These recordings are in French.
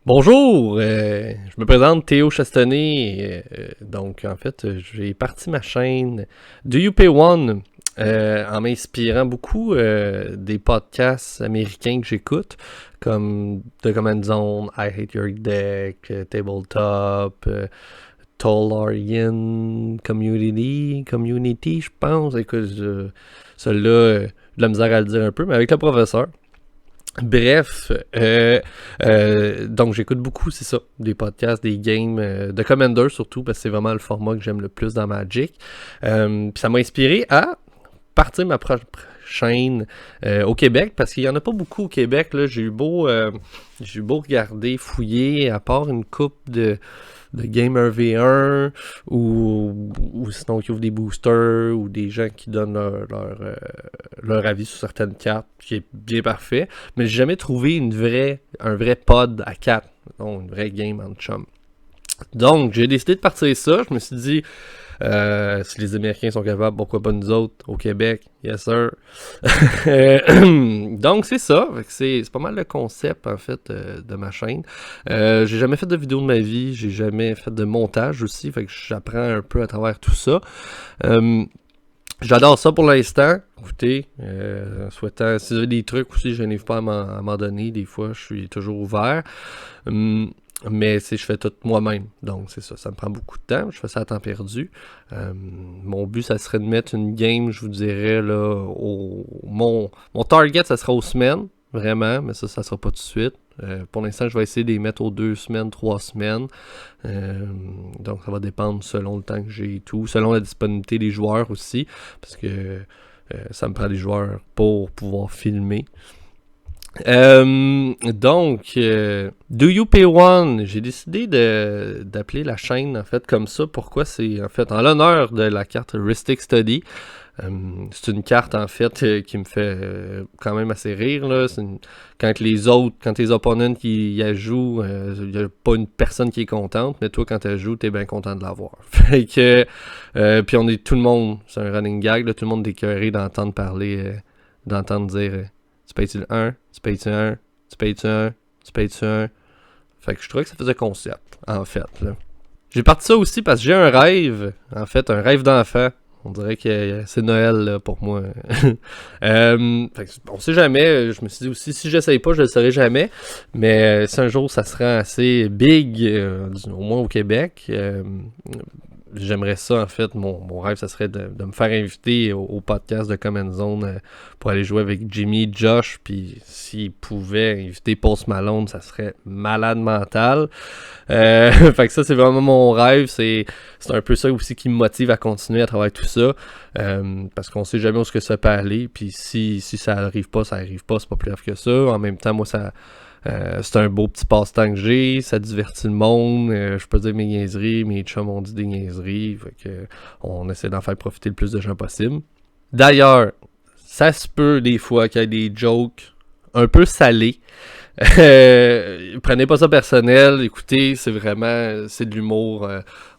Bonjour, je me présente Théo Chastonnet. Donc, en fait, j'ai parti ma chaîne Do You Pay One en m'inspirant beaucoup des podcasts américains que j'écoute, comme The Command Zone, I Hate Your Deck, Tabletop, Tolarian Community, je pense. Écoute, celui-là, de la misère à le dire un peu, mais avec le professeur. Bref, donc j'écoute beaucoup, c'est ça, des podcasts, des games, de Commander surtout, parce que c'est vraiment le format que j'aime le plus dans Magic. Puis ça m'a inspiré à partir ma propre chaîne au Québec, parce qu'il y en a pas beaucoup au Québec, là. J'ai eu beau regarder, fouiller, à part une coupe de Gamer V1 ou sinon qui ouvrent des boosters ou des gens qui donnent leur avis sur certaines cartes, qui est bien parfait. Mais j'ai jamais trouvé un vrai pod à 4, donc une vraie game en chum. Donc j'ai décidé de partir ça. Je me suis dit, si les Américains sont capables, pourquoi pas nous autres au Québec? Yes sir. Donc c'est ça. C'est pas mal le concept en fait de ma chaîne. J'ai jamais fait de vidéo de ma vie. J'ai jamais fait de montage aussi. Fait que j'apprends un peu à travers tout ça. J'adore ça pour l'instant. Écoutez, souhaitant, si vous avez des trucs aussi, je n'arrive pas à m'en donner. Des fois, je suis toujours ouvert. Mais je fais tout moi-même. Donc, c'est ça. Ça me prend beaucoup de temps. Je fais ça à temps perdu. Mon but, ça serait de mettre une game, je vous dirais, là, mon target, ça sera aux semaines. Vraiment. Mais ça sera pas tout de suite. Pour l'instant, je vais essayer de les mettre aux 2 semaines, 3 semaines. Donc, ça va dépendre selon le temps que j'ai et tout. Selon la disponibilité des joueurs aussi. Parce que ça me prend des joueurs pour pouvoir filmer. Donc, Do You Pay One, j'ai décidé d'appeler la chaîne en fait comme ça. Pourquoi? C'est en fait en l'honneur de la carte Ristic Study. C'est une carte en fait qui me fait quand même assez rire là. Quand tes opponents qui y jouent, il n'y a pas une personne qui est contente, mais toi quand tu joues, t'es bien content de l'avoir. Fait que puis on est tout le monde, c'est un running gag, là, tout le monde est écœuré d'entendre parler, d'entendre dire tu payes-tu le 1, tu payes-tu 1, tu payes-tu 1, tu payes-tu 1. Fait que je trouvais que ça faisait concept, en fait. Là. J'ai parti ça aussi parce que j'ai un rêve, en fait, un rêve d'enfant. On dirait que c'est Noël là, pour moi. Fait que, on sait jamais. Je me suis dit aussi, si j'essaye pas, je le saurai jamais. Mais si un jour ça se rend assez big, au moins au Québec, j'aimerais ça, en fait. Mon rêve, ça serait de me faire inviter au podcast de Command Zone pour aller jouer avec Jimmy, Josh, puis s'il pouvait inviter Post Malone, ça serait malade mental. Fait que ça, c'est vraiment mon rêve. C'est un peu ça aussi qui me motive à continuer à travailler tout ça. Parce qu'on sait jamais où ce que ça peut aller. Puis si ça arrive pas, ça arrive pas. C'est pas plus grave que ça. En même temps, moi, c'est un beau petit passe-temps que j'ai, ça divertit le monde, je peux dire mes niaiseries, mes chums ont dit des niaiseries, fait que on essaie d'en faire profiter le plus de gens possible. D'ailleurs, ça se peut des fois qu'il y ait des jokes un peu salés. Prenez pas ça personnel, écoutez, c'est de l'humour,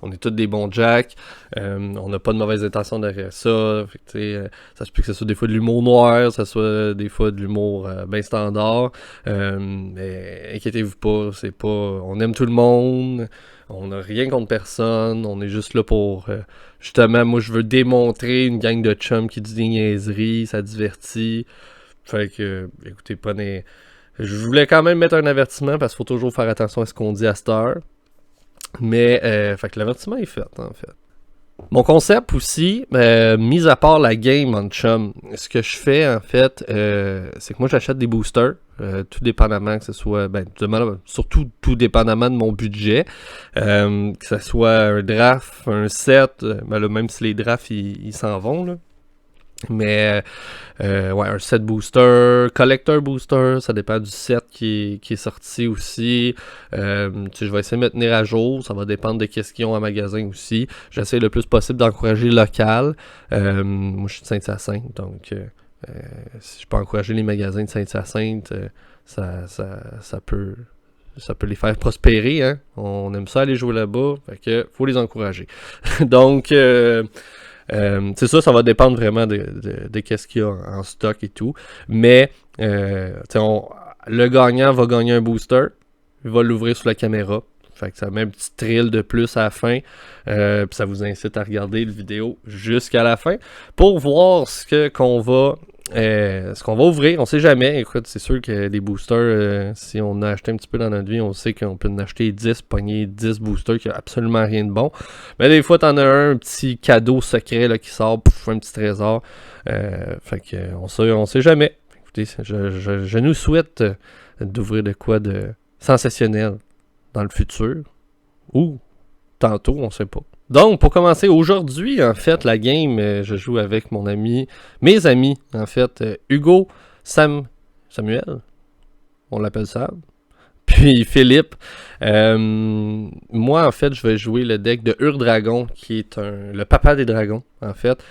on est tous des bons jacks, on n'a pas de mauvaise intention derrière ça, fait que, ça se peut que ce soit des fois de l'humour noir, ça soit des fois de l'humour bien standard, mais inquiétez-vous pas, on aime tout le monde, on n'a rien contre personne, on est juste là pour, justement, moi je veux démontrer une gang de chums qui dit des niaiseries, ça divertit, fait que, écoutez, prenez... Je voulais quand même mettre un avertissement parce qu'il faut toujours faire attention à ce qu'on dit à cette heure. Mais, fait que l'avertissement est fait, en fait. Mon concept aussi, mis à part la game en chum, ce que je fais, en fait, c'est que moi, j'achète des boosters. Tout dépendamment que ce soit, surtout tout dépendamment de mon budget. Que ce soit un draft, un set, là, même si les drafts, ils s'en vont, là. Mais ouais, un set booster, collector booster, ça dépend du set qui est sorti aussi. Je vais essayer de me tenir à jour, ça va dépendre de qu'est-ce qu'ils ont en magasin aussi. J'essaie le plus possible d'encourager le local. Moi, je suis de Saint-Hyacinthe, donc si je peux encourager les magasins de Saint-Hyacinthe, ça peut les faire prospérer. Hein? On aime ça aller jouer là-bas, fait que faut les encourager. Donc... c'est ça va dépendre vraiment de qu'est-ce qu'il y a en stock et tout. Mais le gagnant va gagner un booster. il va l'ouvrir sous la caméra. Fait que ça met un petit thrill de plus à la fin. Puis ça vous incite à regarder la vidéo jusqu'à la fin pour voir ce qu'on va ouvrir. On sait jamais. Écoute, c'est sûr que les boosters, si on a acheté un petit peu dans notre vie, on sait qu'on peut en acheter 10, pogner 10 boosters qui n'ont absolument rien de bon. Mais des fois, t'en as un petit cadeau secret là, qui sort, pouf, un petit trésor. Fait que on sait jamais. Écoutez, je nous souhaite d'ouvrir de quoi de sensationnel dans le futur, ou tantôt, on sait pas. Donc, pour commencer, aujourd'hui, en fait, la game, je joue avec mes amis, en fait, Hugo, Samuel, on l'appelle Sam, puis Philippe. Moi, en fait, je vais jouer le deck de Ur-Dragon, qui est le papa des dragons, en fait.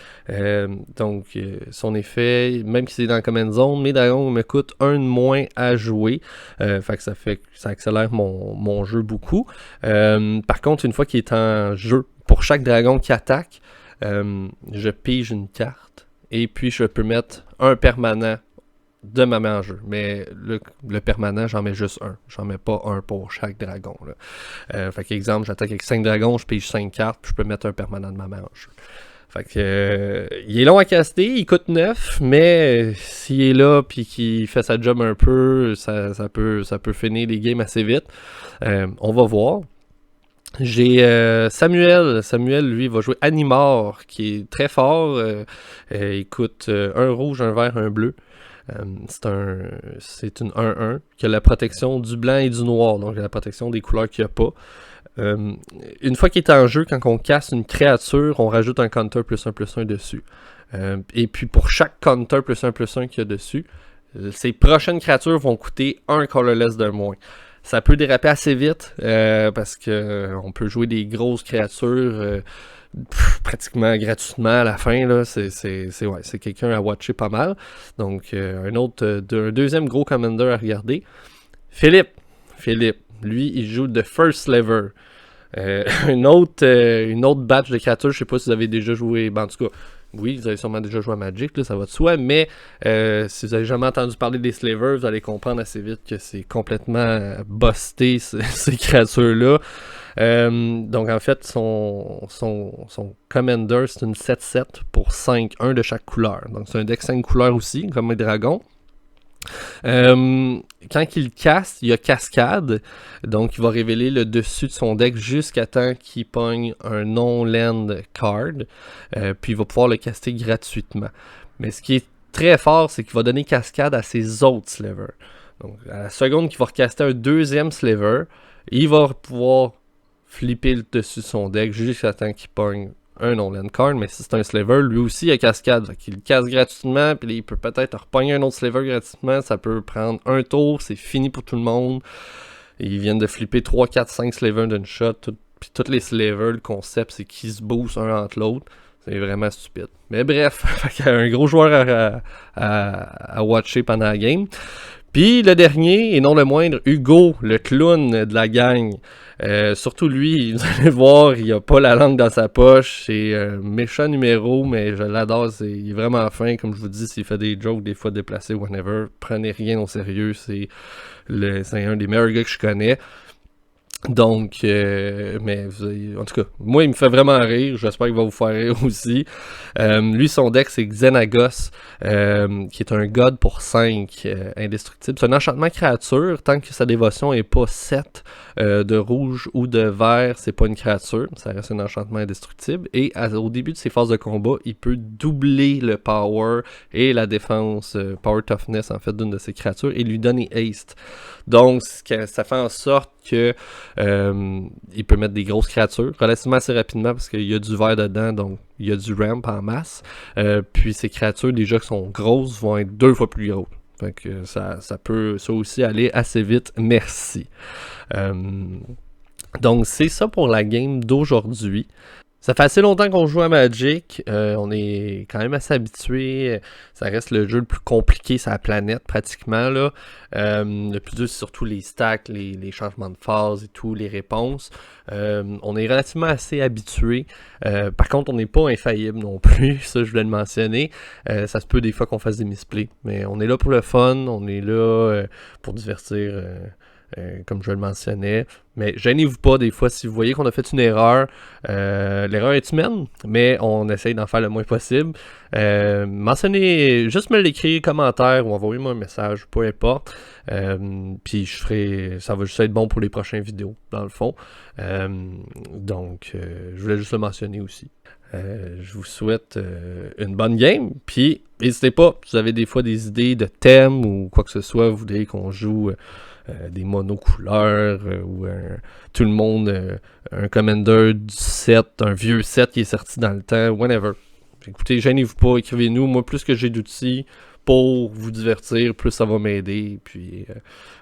Donc, son effet, même si c'est dans la command zone, mes dragons me coûtent un de moins à jouer. Fait que ça accélère mon jeu beaucoup. Par contre, une fois qu'il est en jeu, pour chaque dragon qui attaque, je pige une carte. Et puis, je peux mettre un permanent de ma main en jeu. Mais le permanent, j'en mets juste un. J'en mets pas un pour chaque dragon. Fait qu'exemple, j'attaque avec 5 dragons, je pige 5 cartes, puis je peux mettre un permanent de ma main en jeu. Fait que il est long à caster, il coûte 9, mais s'il est là puis qu'il fait sa job un peu, ça peut finir les games assez vite. On va voir. J'ai Samuel, lui, va jouer Animar, qui est très fort. Il coûte un rouge, un vert, un bleu. C'est une 1-1 qui a la protection du blanc et du noir, donc la protection des couleurs qu'il n'y a pas. Une fois qu'il est en jeu, quand on casse une créature, on rajoute un counter +1/+1 dessus. Et puis pour chaque counter +1/+1 qu'il y a dessus, ces prochaines créatures vont coûter un colorless de moins. Ça peut déraper assez vite parce que on peut jouer des grosses créatures pratiquement gratuitement à la fin. Là. C'est quelqu'un à watcher pas mal. Donc un deuxième gros commander à regarder. Philippe, lui, il joue The First Slaver. Une autre batch de créatures, je sais pas si vous avez déjà joué, en tout cas, oui, vous avez sûrement déjà joué à Magic, là, ça va de soi, mais si vous avez jamais entendu parler des Slavers, vous allez comprendre assez vite que c'est complètement busté, ces créatures-là. Donc en fait, son commander, c'est une 7/7 pour 5, 1 de chaque couleur. Donc c'est un deck 5 couleurs aussi, comme un dragon. Quand il caste, il y a cascade, donc il va révéler le dessus de son deck jusqu'à temps qu'il pogne un non-land card, puis il va pouvoir le caster gratuitement. Mais ce qui est très fort, c'est qu'il va donner cascade à ses autres slavers. Donc à la seconde qu'il va recaster un deuxième slaver, il va pouvoir flipper le dessus de son deck jusqu'à temps qu'il pogne un non-land card, mais si c'est un slaver, lui aussi il a cascade, fait qu'il le casse gratuitement, puis il peut peut-être repogner un autre slaver gratuitement, ça peut prendre un tour, c'est fini pour tout le monde. Ils viennent de flipper 3, 4, 5 slavers d'une shot, puis tous les slavers, le concept c'est qu'ils se boostent un entre l'autre, c'est vraiment stupide. Mais bref, il y a un gros joueur à watcher pendant la game. Puis le dernier, et non le moindre, Hugo, le clown de la gang. Surtout lui, vous allez voir, il a pas la langue dans sa poche. C'est un méchant numéro, mais je l'adore. Il est vraiment fin. Comme je vous dis, s'il fait des jokes, des fois déplacés, whatever, prenez rien au sérieux. C'est un des meilleurs gars que je connais. Donc, mais en tout cas, moi il me fait vraiment rire, j'espère qu'il va vous faire rire aussi. Lui, son deck c'est Xenagos, qui est un god pour 5 indestructible. C'est un enchantement créature, tant que sa dévotion est pas 7 de rouge ou de vert, c'est pas une créature, ça reste un enchantement indestructible. Et au début de ses phases de combat, il peut doubler le power et la défense, power toughness en fait d'une de ses créatures et lui donner haste. Donc ça fait en sorte que il peut mettre des grosses créatures relativement assez rapidement parce qu'il y a du vert dedans, donc il y a du ramp en masse. Puis ces créatures déjà qui sont grosses vont être 2 fois plus grosses. Fait que ça peut ça aussi aller assez vite. Merci. Donc c'est ça pour la game d'aujourd'hui. Ça fait assez longtemps qu'on joue à Magic, on est quand même assez habitué, ça reste le jeu le plus compliqué sur la planète pratiquement là. Le plus dur c'est surtout les stacks, les changements de phase et tout, les réponses. On est relativement assez habitué. Par contre on n'est pas infaillible non plus, ça je voulais le mentionner. Ça se peut des fois qu'on fasse des misplays, mais on est là pour le fun, on est là pour divertir comme je le mentionnais. Mais gênez-vous pas des fois si vous voyez qu'on a fait une erreur. L'erreur est humaine, mais on essaye d'en faire le moins possible. Mentionnez, juste me l'écrire, commentaire ou envoyez-moi un message, peu importe. Puis ça va juste être bon pour les prochaines vidéos, dans le fond. Donc, je voulais juste le mentionner aussi. Je vous souhaite une bonne game. Puis, n'hésitez pas, si vous avez des fois des idées de thèmes ou quoi que ce soit, vous voulez qu'on joue des monocouleurs ou tout le monde, un Commander du set, un vieux set qui est sorti dans le temps, whatever. Écoutez, gênez-vous pas, écrivez-nous. Moi, plus que j'ai d'outils pour vous divertir, plus ça va m'aider. Puis,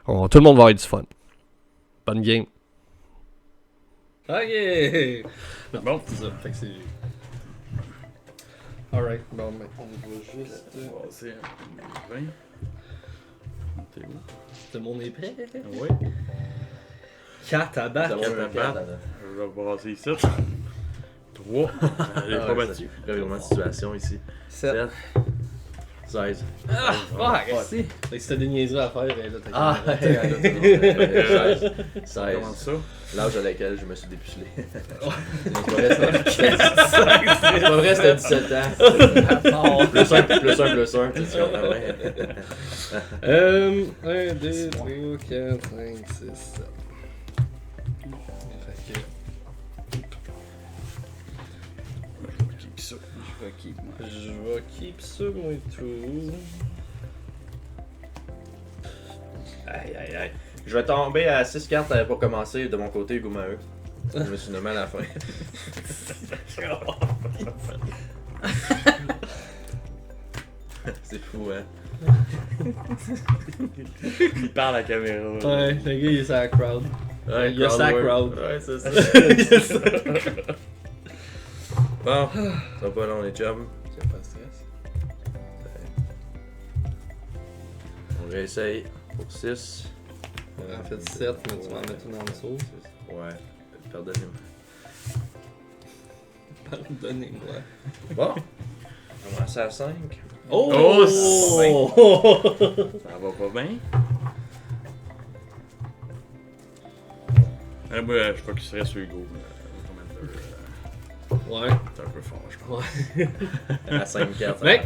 tout le monde va avoir du fun. Bonne game. Ok! Bon, c'est ça. Fait que c'est... Alright, bon, ben, on va juste... passer un 20. T'es où? Tout le monde est prêt? Oui. 4 à battre. Je vais brasser ici. 3. J'ai pas battu. Revirement de situation ici. 7. 16. Ah, Fait que si t'as des niaiseries à faire, là, t'as Ah, qu'à- 16. Comment 16. ça? L'âge à laquelle je me suis dépucelé. C'est pas vrai, c'était 17 ans. Plus 1, plus 1, plus 1. 1, 2, 3, 4, 5, 6, 7. Fait que... Je vais keep, moi. Je vais keep ça, moi, tout. Aïe, aïe, aïe. Je vais tomber à 6 cartes pour commencer de mon côté, Hugo Maheu. Je me suis nommé à la fin. C'est fou, hein? Il parle à la caméra. Ouais, le gars, il est sur la crowd. Ouais, Il y a sa crowd. Ouais, c'est ça. Bon, ça va pas long, les chums. J'ai pas de stress. On réessaye pour 6. En fait 7, mais tu vas en mettre une en dessous. Ouais, pardonnez-moi. Pardonnez-moi. Bon, on commence à 5. Oh, Ça va pas bien. Moi, je focuserais sur Hugo. Ouais. C'est un peu fort, je pense. À 5 cartes. Mec,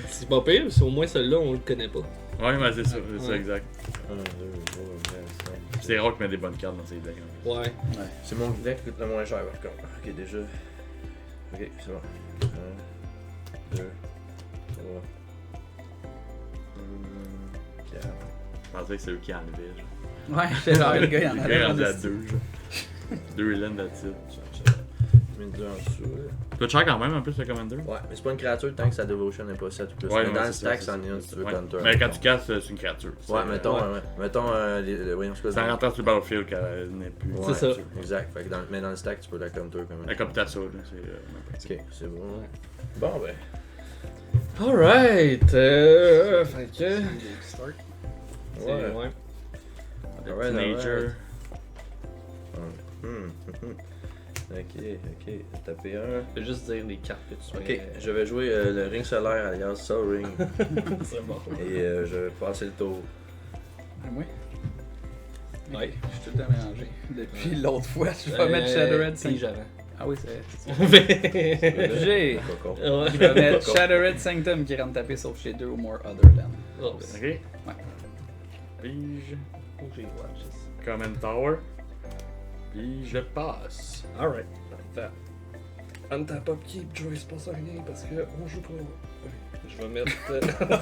c'est pas pire, c'est au moins celui-là, on le connaît pas. Ouais, mais c'est ça, c'est ça, Ouais. exact. 1, 2, 3, 4, 5. C'est rare qu'il met des bonnes cartes dans ses decks. Hein. Ouais. C'est mon deck qui coûte le moins cher par contre. Ok, déjà. Ok, c'est bon. 1, 2, 3, 4. Je pensais que c'est eux qui enlevaient. Genre. Ouais, c'est genre le gars, il en Le avait gars est rendu à pas 2. 2 Hélène d'attitude. Je mets 2 en dessous. Là. Tu peux te cher quand même un peu ce Commander? Ouais, mais c'est pas une créature tant que sa devotion n'est pas 7 ou plus. Ouais, mais non, dans le c'est stack, ça, c'en est un si tu veux ouais. counter. Mais quand tu casses, c'est une créature. Ouais, mettons, ouais. mettons voyons ce que C'est en rentrant sur le battlefield qu'elle n'est plus. C'est ça. Exact. Fait que mais dans le stack, tu peux la counter quand même. Comme t'as ça, là, c'est même pratique. Ok, c'est bon. Bon, ben. Alright. Fait que. start. Ouais. Ouais. Alright, Teenager. Ok, taper 1. Je vais juste dire les cartes que tu Ok, mets. je vais jouer le ring solaire alias Soul Ring. C'est bon. Et je vais passer le tour. À moi? Ouais. Je suis tout le temps mélangé. Depuis l'autre fois, je vais mettre Shadowred 5. Pige avant. Ah oui, c'est Ouais. J'ai. Coco. Je vais mettre Shadowred Sanctum qui rentre taper sauf chez 2 ou more other than. Oh, Ok. Ouais. Puis j'ai watch this. Command Tower. Puis je passe. Alright. Parfait. Untap upkeep, Joe, il se passe rien parce que on joue pour. Je vais mettre.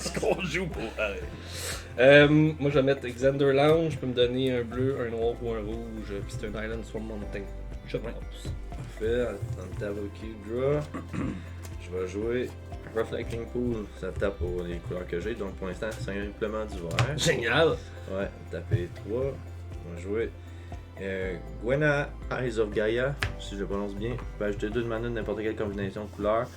Ce qu'on joue pour. Moi, je vais mettre Xander Lounge. Je peux me donner un bleu, un noir ou un rouge. Puis c'est un Island Swamp Mountain. Je pense. Parfait, on tape OK, draw. Je vais jouer Reflecting Pool, ça tape pour les couleurs que j'ai, donc pour l'instant c'est simplement du vert. Génial! Ouais, taper 3. On va jouer Gwena Eyes of Gaia, si je le prononce bien. Je vais ajouter 2 de mana de n'importe quelle combinaison de couleurs.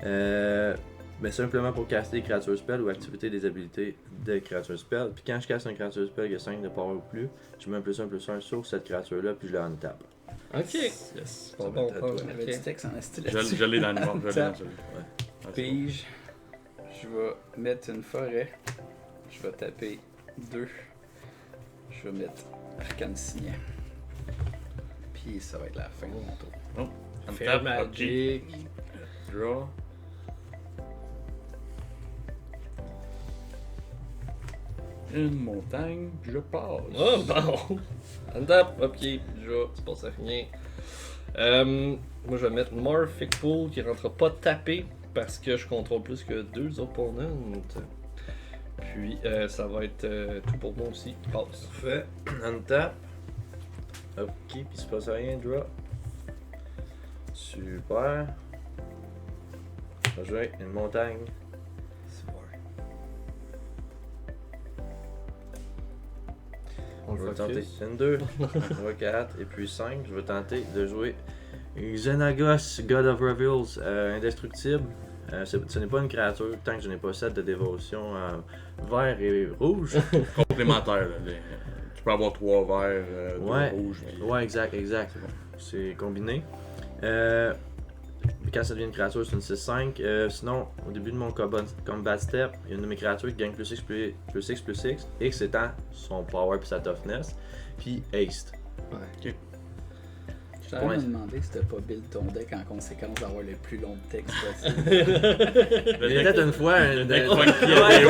Mais simplement pour caster des créatures spell ou activer des habilités de créatures spell. Puis quand je casse une créature spell qui a 5 de power ou plus, je mets un +1/+1 sur cette créature-là, puis je la untape. Ok! Yes! Ça Pas va bon, être à pas toi. bon. Il y avait du texte en style Je l'ai dans le noir. Je l'ai dans celui. Pige. Je vais mettre une forêt. Je vais taper 2. Je vais mettre Arcane signé. Puis ça va être la fin de mon tour. Oh. Fair Untap, Magic. ok. Draw. Une montagne, je passe. Oh, bon! Untap, ok, déjà, c'est pas ça rien. Moi, je vais mettre Morphic Pool qui rentrera pas taper parce que je contrôle plus que 2 opponents. Puis, ça va être tout pour moi aussi. Passe. Parfait. Untap. Ok, puis il se passe rien, draw. Super. On va jouer une montagne. On Je le vais tenter focus. une 2, 3, 4 et puis 5. Je vais tenter de jouer Xenagos, God of Reveals, indestructible. Ce n'est pas une créature tant que je n'ai pas 7 de dévotion vert et rouge. Complémentaire, là. Tu peux avoir 3 verts, 2 Ouais. rouges. puis- Ouais, exact. C'est combiné. Quand ça devient une créature, c'est une 6-5. Sinon, au début de mon combat step, il y a une de mes créatures qui gagne plus X plus X. X étant son power et sa toughness. Puis haste. Ouais. Je t'avais Ouais. demandé si t'as pas build ton deck en conséquence d'avoir le plus long de texte possible. Il y a peut-être une fois un. Mec funky à Théo,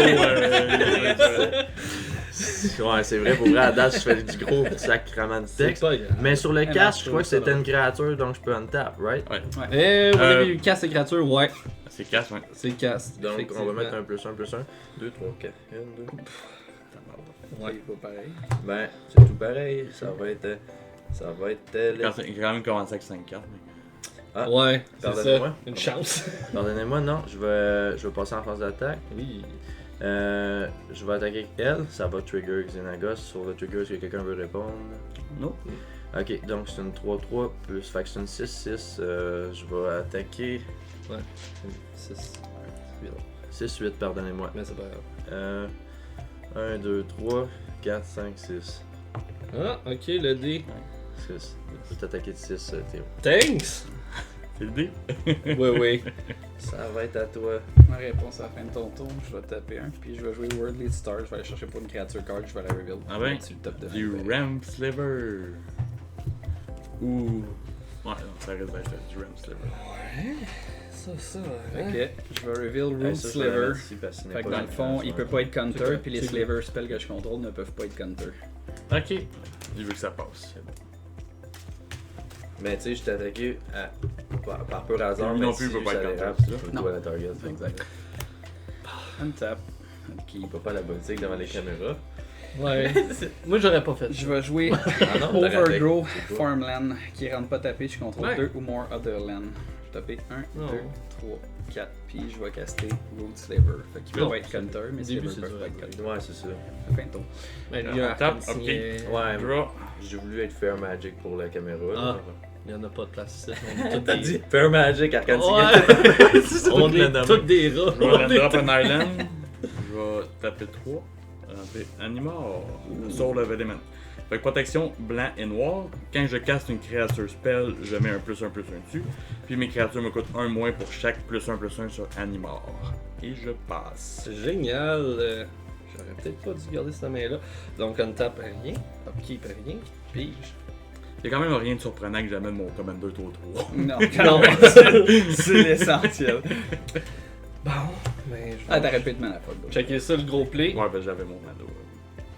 Ouais, c'est vrai, pour vrai, à date, je fais du gros sacrement de C'est texte. pas grave. Mais sur le non, cast, je je crois que trouve ça c'était une créature, donc je peux untap, right? Ouais, Eh, vous Euh, avez eu casse et créature, ouais. c'est casse, ouais. C'est casse. Donc, on va effectivement. mettre un +1, +1. 2, 3, 4, 1, 2. Ouais. C'est pas pareil. Ben, c'est tout pareil. Ça va être. J'ai quand même commencé avec 5 cartes. Mais... Ouais, c'est ça. Pardonnez-moi. Une chance. Pardonnez-moi, non, je vais passer en phase d'attaque. Oui. Je vais attaquer elle, ça va trigger Xenagos. Sur le trigger, est-ce que quelqu'un veut répondre? Non. Ok, donc c'est une 3-3 plus, fait que c'est une 6-6. Je vais attaquer 6. 6-8, pardonnez-moi. Mais c'est pas grave. 1, 2, 3, 4, 5, 6. Ah, ok, le dé. 6. Je vais t'attaquer de 6, Théo. Thanks! C'est le dé. Oui, oui. Ça va être à toi. Ma réponse à la fin de ton tour, je vais taper un, puis je vais jouer Worldly Star, je vais aller chercher pour une créature card, je vais la reveal. Ah ben, sur le top de Du Ram Sliver. Ouh. Ouais, non, ça reste d'être du Ram Sliver. Ouais. Ça. Ok, je vais reveal Root Hey, ça, je vais la Sliver. mettre ici parce que ce n'est Fait que pas dans une le fond, il créature. peut pas être counter, C'est puis les cool. Sliver spells que je contrôle ne peuvent pas être counter. Ok. J'ai vu que ça passe. Mais tu sais, je t'ai attaqué par pur hasard. Lui mais non plus, si il peut pas ça être dérape, counter, tu peux Non. jouer à la target. Exact. Untap. Ok. Il peut pas la boutique devant les caméras. Ouais. Moi, j'aurais pas fait. Je vais jouer Ah non, t'as raté. Overgrow C'est cool. Farmland qui rentre pas taper, je contrôle Ouais. 2 ou more other land. Je vais taper 1, Non. 2, 3, 4, puis je vais caster Root Sliver. Fait qu'il peut Non. pas être counter, mais Au début, Sliver c'est peuvent dur pas à être dire. counter. Ouais, c'est ça. Fin de tour. Mais On lui, un tape, Arcane ok. signé. Ouais, Draw. j'ai voulu être Fair Magic pour la caméra. Ah. Il y en a pas de place ici. On est tous T'as des- dit Fair Magic, Arcane Ouais. C'est ça On qu'il l'a est nommé. tous des rats. Je vais drop un island. Je vais taper 3. Rentrer Animal. Soul of Element. Fait que protection blanc et noir. Quand je caste une créature spell, je mets un +1/+1 dessus. Puis mes créatures me coûtent 1 moins pour chaque +1/+1 sur Animal. Et je passe. C'est génial. J'aurais peut-être pas dû garder cette main-là. Donc, on tape rien. Upkeep rien. Pige. Il y a quand même rien de surprenant que j'amène mon Commander tour 3. Non, Non. c'est l'essentiel. Bon, ben, je Ah, vais t'aurais pu te mettre à la faute. checker ça, le gros play. Ouais, ben j'avais mon Mado.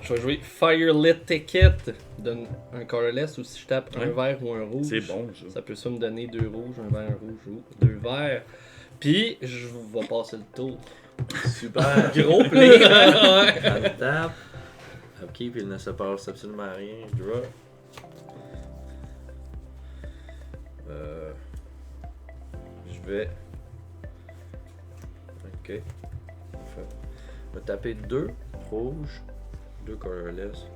Je vais jouer Firelit Ticket. Donne un colorless ou si je tape un Ouais. vert ou un rouge. C'est bon ça. Ça peut ça me donner 2 rouges, un vert, un rouge ou 2 verts. Puis, je vais passer le tour. Super. Gros play. Ouais. Untap. Upkeep, il ne se passe absolument rien. Draw. Je vais. Ok. Parfait. Je vais taper 2 rouges, 2 colorless.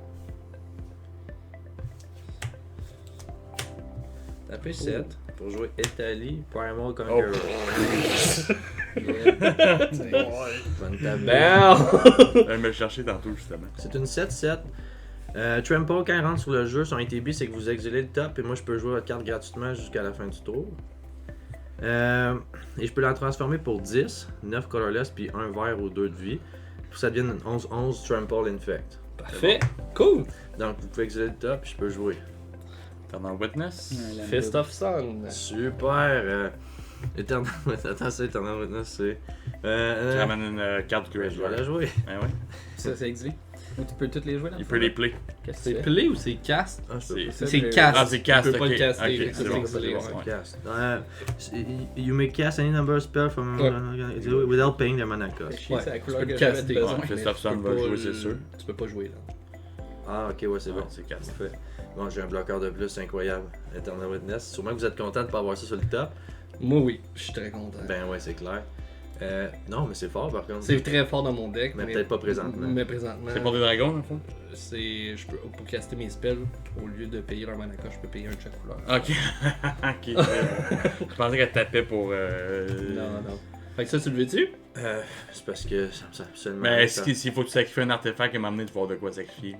Taper 7 pour jouer Italie Primal Conqueror. Yeah. Bonne table. Bon. Elle me le chercher tantôt justement. C'est une 7-7. Trample, quand il rentre sur le jeu, son ATB, c'est que vous exilez le top et moi je peux jouer votre carte gratuitement jusqu'à la fin du tour. Et je peux la transformer pour 10, 9 colorless puis 1 vert ou 2 de vie. Puis ça devient une 11-11 Trample Infect. Parfait. Cool. Donc, vous pouvez exiler le top, puis je peux jouer. Eternal Witness. Fist of Sun. Super. Eternal Witness. Attends, c'est Eternal Witness, c'est. Tu ramènes une carte du Je vais la Graveyard. jouer. Ben ouais. Ça, c'est exilé. Ou tu peux toutes les jouer dans le Il fond? peut les play. Qu'est-ce que C'est tu fais? play ou c'est cast? Ah, je peux C'est- pas. C'est j'ai- cast. Ah, c'est cast, Tu peux pas ok. le caster. Ok, c'est c'est bon, exilé, c'est bon. ouais. Cast. You may cast any number of spells from without paying their mana cost. Chier, Ouais, c'est la tu couleur peux que le j'avais caster. besoin. Ouais, Fist of Sun Tu peux va pas jouer, le- c'est sûr. Tu peux pas jouer là. Ah, ok, ouais, c'est bon. C'est cast. Parfait. Bon, j'ai un bloqueur de plus, incroyable. Eternal Witness. Sûrement que vous êtes content de pas avoir ça sur le top. Moi, oui. Je suis très content. Ben ouais, c'est clair. Non, mais c'est fort par contre. C'est très fort dans mon deck. Mais peut-être pas présentement. Mais présentement. C'est pour des dragons, dans le fond? Je peux, pour caster mes spells, au lieu de payer leur mana cost, je peux payer un de chaque couleur. Ok. Ok. Je pensais qu'elle tapait pour. Non. Fait que ça, tu le veux-tu? C'est parce que ça me sert absolument. Mais rien, est-ce qu'il faut que tu sacrifies un artefact et m'amener de voir de quoi sacrifier?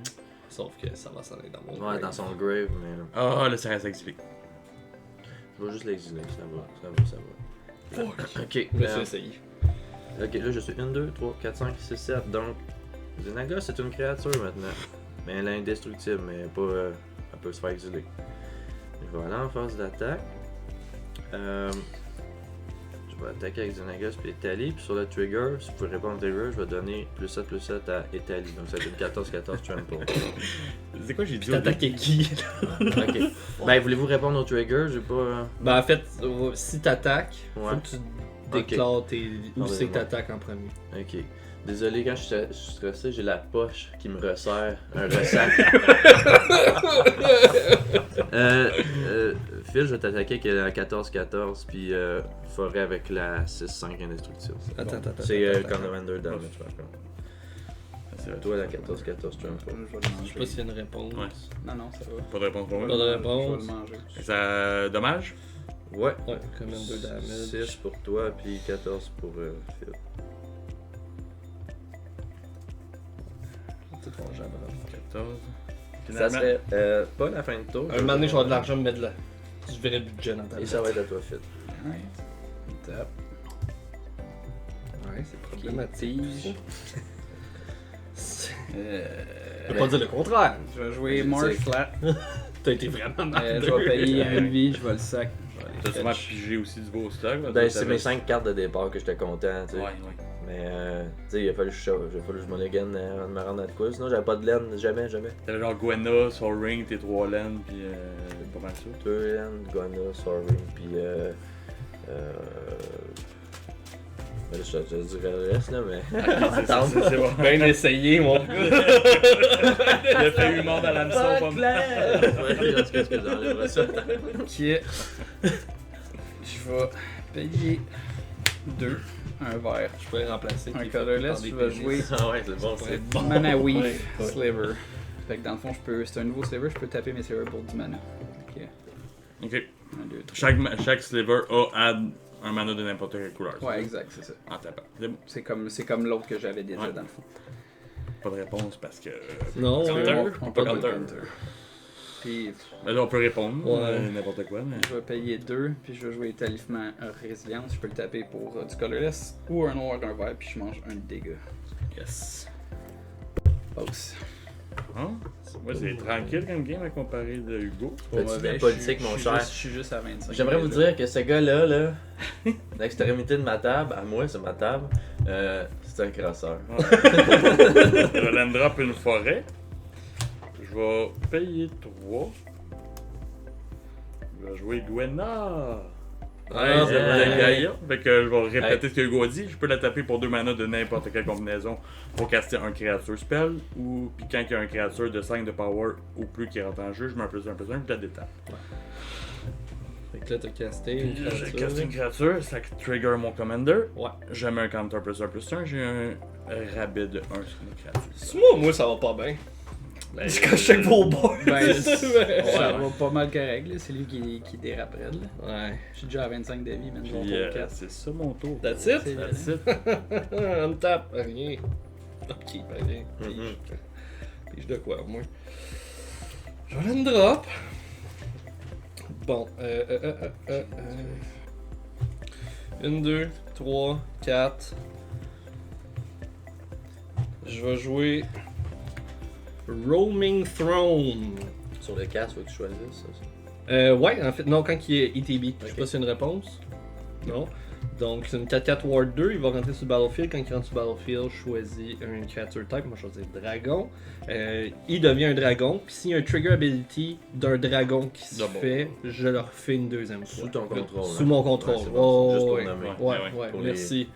Sauf que ça va s'en aller dans mon Ouais, deck. dans son grave, mais. Ah, là, ça reste exilé. Je vais juste l'exiler, ça va. Ok, Je vais essayer. ok, là je suis 1, 2, 3, 4, 5, 6, 7. Donc, Zenaga c'est une créature maintenant. Mais elle est indestructible, mais pas. Elle peut se faire exiler. Je vais aller en phase d'attaque. Je vais attaquer avec Zenagas puis Italie. Puis sur le trigger, si vous pouvez répondre au trigger, je vais donner +7/+7 à Italie. Donc ça va être une 14/14 trample. C'est quoi j'ai dit? Puis t'attaquais qui? Ok. Ben, voulez-vous répondre au trigger? J'ai pas. Ben en fait, si t'attaques, Ouais. faut que tu déclares où c'est que Pardonnez-moi. t'attaques en premier. Ok. Désolé, quand je suis stressé, j'ai la poche qui me resserre un ressac. Phil, je vais t'attaquer avec la 14/14, puis forêt avec la 6/5 indestructible. Attends. C'est Commander damage par contre. C'est toi la 14/14 Je trample. vais le Je sais pas manger. s'il y a une réponse. Ouais. Non, non, ça va. Pas de réponse pour Pas moi. de Je vais réponse. le manger. Ça. Dommage? Ouais. Ouais, comme un 2 damage. 6 pour toi, puis 14 pour Phil. C'est ton jambes. 14. Ça Finalement, serait pas la fin de tour. Un moment donné, je vais avoir de l'argent me mettre là. Je verrai le budget dans ta Et ça va être à toi, Phil. Ouais. Tape. Ouais, c'est problématique. Je peux pas dire le contraire. Je vais jouer Marsh Flat. T'as été vraiment mal. Je vais payer une vie, je vais le sac. Je vais aller t'as sûrement fetch. pigé aussi du beau stock. là, Ben, ça c'est va- mes 5 cartes de départ que j'étais content, tu sais. Ouais. Mais, tu sais, il a fallu que je mulligan avant de me rendre à de quoi. Sinon, j'avais pas de laine, jamais. T'avais genre Gwenna, Soul Ring, tes 3 laines, pis pas mal ça. 2 laine, Gona, Soaring, puis ben, je te dirais le reste, là, mais. C'est bon. Bien essayé, mon gars. Il a fait 8 morts dans l'hameçon, pas mal. Ouais, qu'est-ce que j'enlèverais ça? Ok. Je vais payer 2, un vert. Je pourrais remplacer. Un qui est colorless, fait je par des vais jouer Ah ouais, c'est bon, Ça c'est pourrait être Mana bon. Weave Ouais. Sliver. Fait que dans le fond, c'est un nouveau sliver, je peux taper mes slivers pour 10 mana. Ok. Ok. 1, 2, 3. Chaque sliver a add un mana de n'importe quelle couleur. Ouais, exact, c'est ça. En tapant. C'est bon. C'est comme l'autre que j'avais déjà Ouais. dans le fond. Pas de réponse parce que. Non, Counter? ouais. On peut peut counter. Puis Ben là, on peut répondre. Ouais. N'importe quoi, mais. je vais payer 2, puis je vais jouer Talisman Résilience. Je peux le taper pour du colorless ou un noir d'un vert, puis je mange un dégât. Yes. Boss. Hein? Moi, c'est tranquille comme game à comparer de Hugo. Pas de politique, mon cher. Je suis juste à 25. J'aimerais vous dire que ce gars-là, là, l'extrémité de ma table, à moi, c'est ma table, c'est un crasseur. Je vais land drop une forêt. Je vais payer 3. Je vais jouer Gwenna. Ah, c'est ouais. Gaïa. Fait que je vais répéter ce que Hugo a dit. Je peux la taper pour 2 mana de n'importe quelle combinaison pour caster un créature spell. Ou puis quand il y a un créature de 5 de power ou plus qui rentre en jeu, je mets un +1, je la détape. Fait que là, t'as casté une J'ai créature. casté une créature, ça trigger mon commander. Ouais. Je mets un counter +1/+1, j'ai un rabais de 1 sur mes créatures. Moi, ça va pas bien. C'est quand je check vos boards. Ben, c'est ça, mais- ça va pas mal correct, là. C'est lui qui dérape raide, là. Ouais. Je suis déjà à 25 de vie, maintenant. Puis c'est ça mon tour. That's it? C'est That's it. On me tape. Rien. Ok, ben rien. Mhm. Pige de quoi, au moins? Je vais aller me drop. Bon, 1, 2, 3, 4. Je vais jouer Roaming Throne. Sur le casque, faut que tu choisisses ça. Ouais, en fait, non, quand il est ETB. Je sais Ok. pas si c'est une réponse. Non. Donc, c'est une 4-4 Ward 2. Il va rentrer sur le battlefield. Quand il rentre sur le battlefield, choisis une creature type. Moi, je choisis dragon. Il devient un dragon. Puis, s'il y a un trigger ability d'un dragon qui se Double. fait, je le refais une deuxième fois. Sous ton contrôle. Sous hein. mon contrôle. Ouais, c'est bon, c'est juste pour ouais, nommer. ouais, Ouais, ouais, pour merci.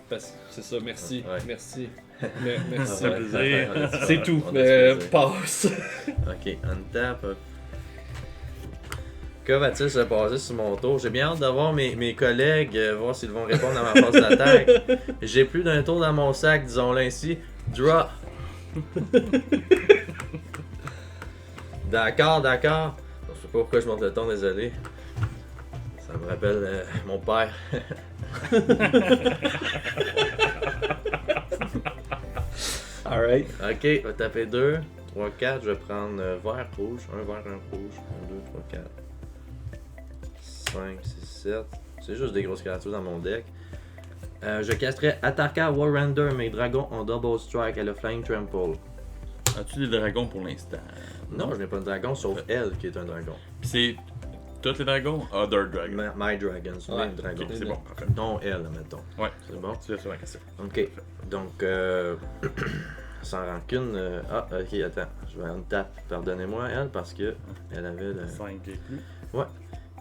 Parce que c'est ça, merci. Ouais. Merci. Merci. fait plaisir. On a du C'est fun. tout. On a du plaisir. Passe. Ok, untap. Que va-t-il se passer sur mon tour? J'ai bien hâte de voir mes collègues, voir s'ils vont répondre à ma phase d'attaque. J'ai plus d'un tour dans mon sac, disons-le ainsi. Draw. D'accord. Je sais pas pourquoi je monte le ton, désolé. Ça me rappelle mon père. Alright. Ok, je vais taper 2, 3, 4. Je vais prendre vert, rouge. Un vert, un rouge. 1, 2, 3, 4. 5, 6, 7. C'est juste des grosses créatures dans mon deck. Je casterai Ataka Warrender, mes dragons ont double strike. Elle a Flying Trample. As-tu des dragons pour l'instant? Non, je n'ai pas de dragon, sauf elle qui est un dragon. Puis c'est tous les dragons? Other Dragons. My Dragons, Ouais, mes dragons. Ok, c'est bon, parfait. Non, elle, mettons. Ouais, C'est bon? tu laisses sur la question. Ok, donc, sans rancune. Ok, attends, je vais en tape. Pardonnez-moi, elle, parce que elle avait le. 5 et plus.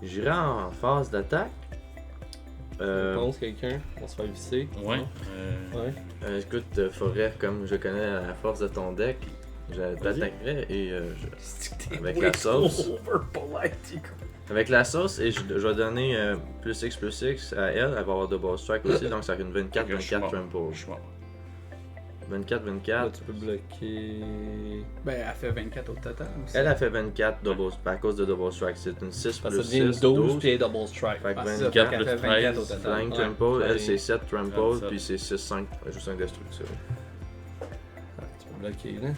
J'irai en phase d'attaque. Réponse, quelqu'un. On se fait visser. Ouais. Ouais. Écoute, Forêt, comme je connais la force de ton deck, je t'attaquerai et avec la sauce. Avec la sauce, et je vais donner plus X à elle. Elle va avoir double strike aussi, donc ça fait une 24, Je suis mort. 24 trample. Je suis mort. 24, Là, 24. tu peux bloquer. Ben, elle fait 24 au total aussi. Elle a fait 24 double, à cause de double strike. C'est une 6 Ça plus devient une 6, 12 puis elle est double strike. Fait que Ah, c'est ça, 24 fait qu'elle fait plus 24 au 13, total. Flying Ouais. Trample, elle c'est 7 Trample, 27. puis c'est 6, 5, juste 5 destructions. Ah, tu peux bloquer là.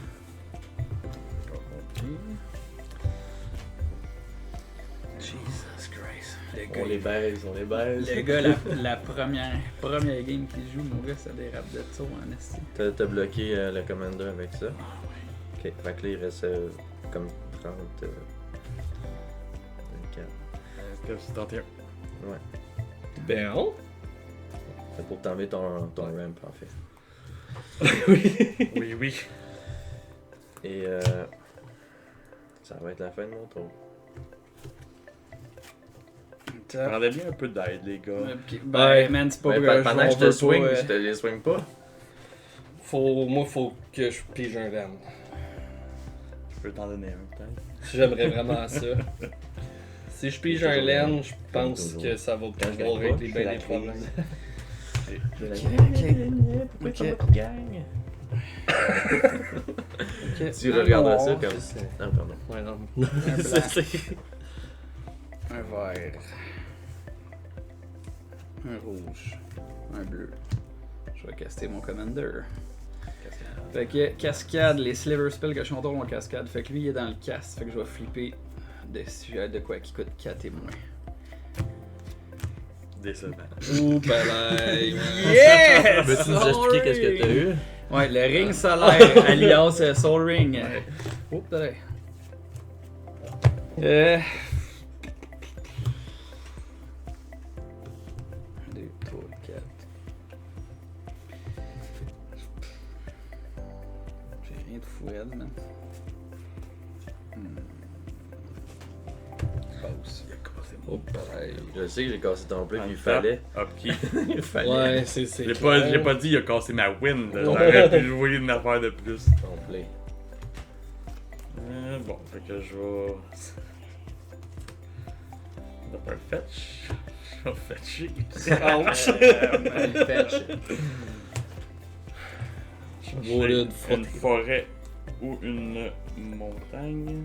Jesus Christ. On les baise. Le gars, la première game qu'il joue, mon gars, ça dérape de ça en esti. T'as bloqué le commander avec ça. Ok, fait que là il reste comme 30, 24. C'est 31. Ben, on. C'est pour t'enlever ton ramp en fait. Oui. Et ça va être la fin de mon tour. Prendrais bien un peu d'aide, les gars. Ben, man, c'est pas Ben, vrai. pendant que je te swing, je te les swing pas. Moi, faut que je pige un van. Je peux t'en donner un, peut-être. J'aimerais vraiment ça. Si je pige un laine, je pense toujours. que ça va Quand je pouvoir gagne pas, régler je bien fais les la problèmes. Tu regarderas ça comme. Non, pardon. Ouais, non. Un blanc, C'est- un vert, un rouge, un bleu. Je vais caster mon commander. Fait que cascade, les sliver spells que je contrôle ont cascade. Fait que lui il est dans le cast. Fait que je vais flipper de quoi qui coûte 4 et moins. Décevant. Ouh, balaye. Yes! Peux-tu nous expliquer qu'est-ce que t'as eu? Ouais, le ring solaire, alias Soul Ring. Oups, là. 2, 3, 4. J'ai rien de fou raide, man. Pause. Oh, pareil. Je sais que j'ai cassé ton play, puis il Untap, fallait. upkeep. Il fallait. Ouais, c'est. J'ai pas dit il a cassé ma win. là. J'aurais pu jouer une affaire de plus. Ton play. Bon, fait que je vais. On va faire un fetch. Je vais fetcher. Fetch. Voted Une forêt ou une montagne.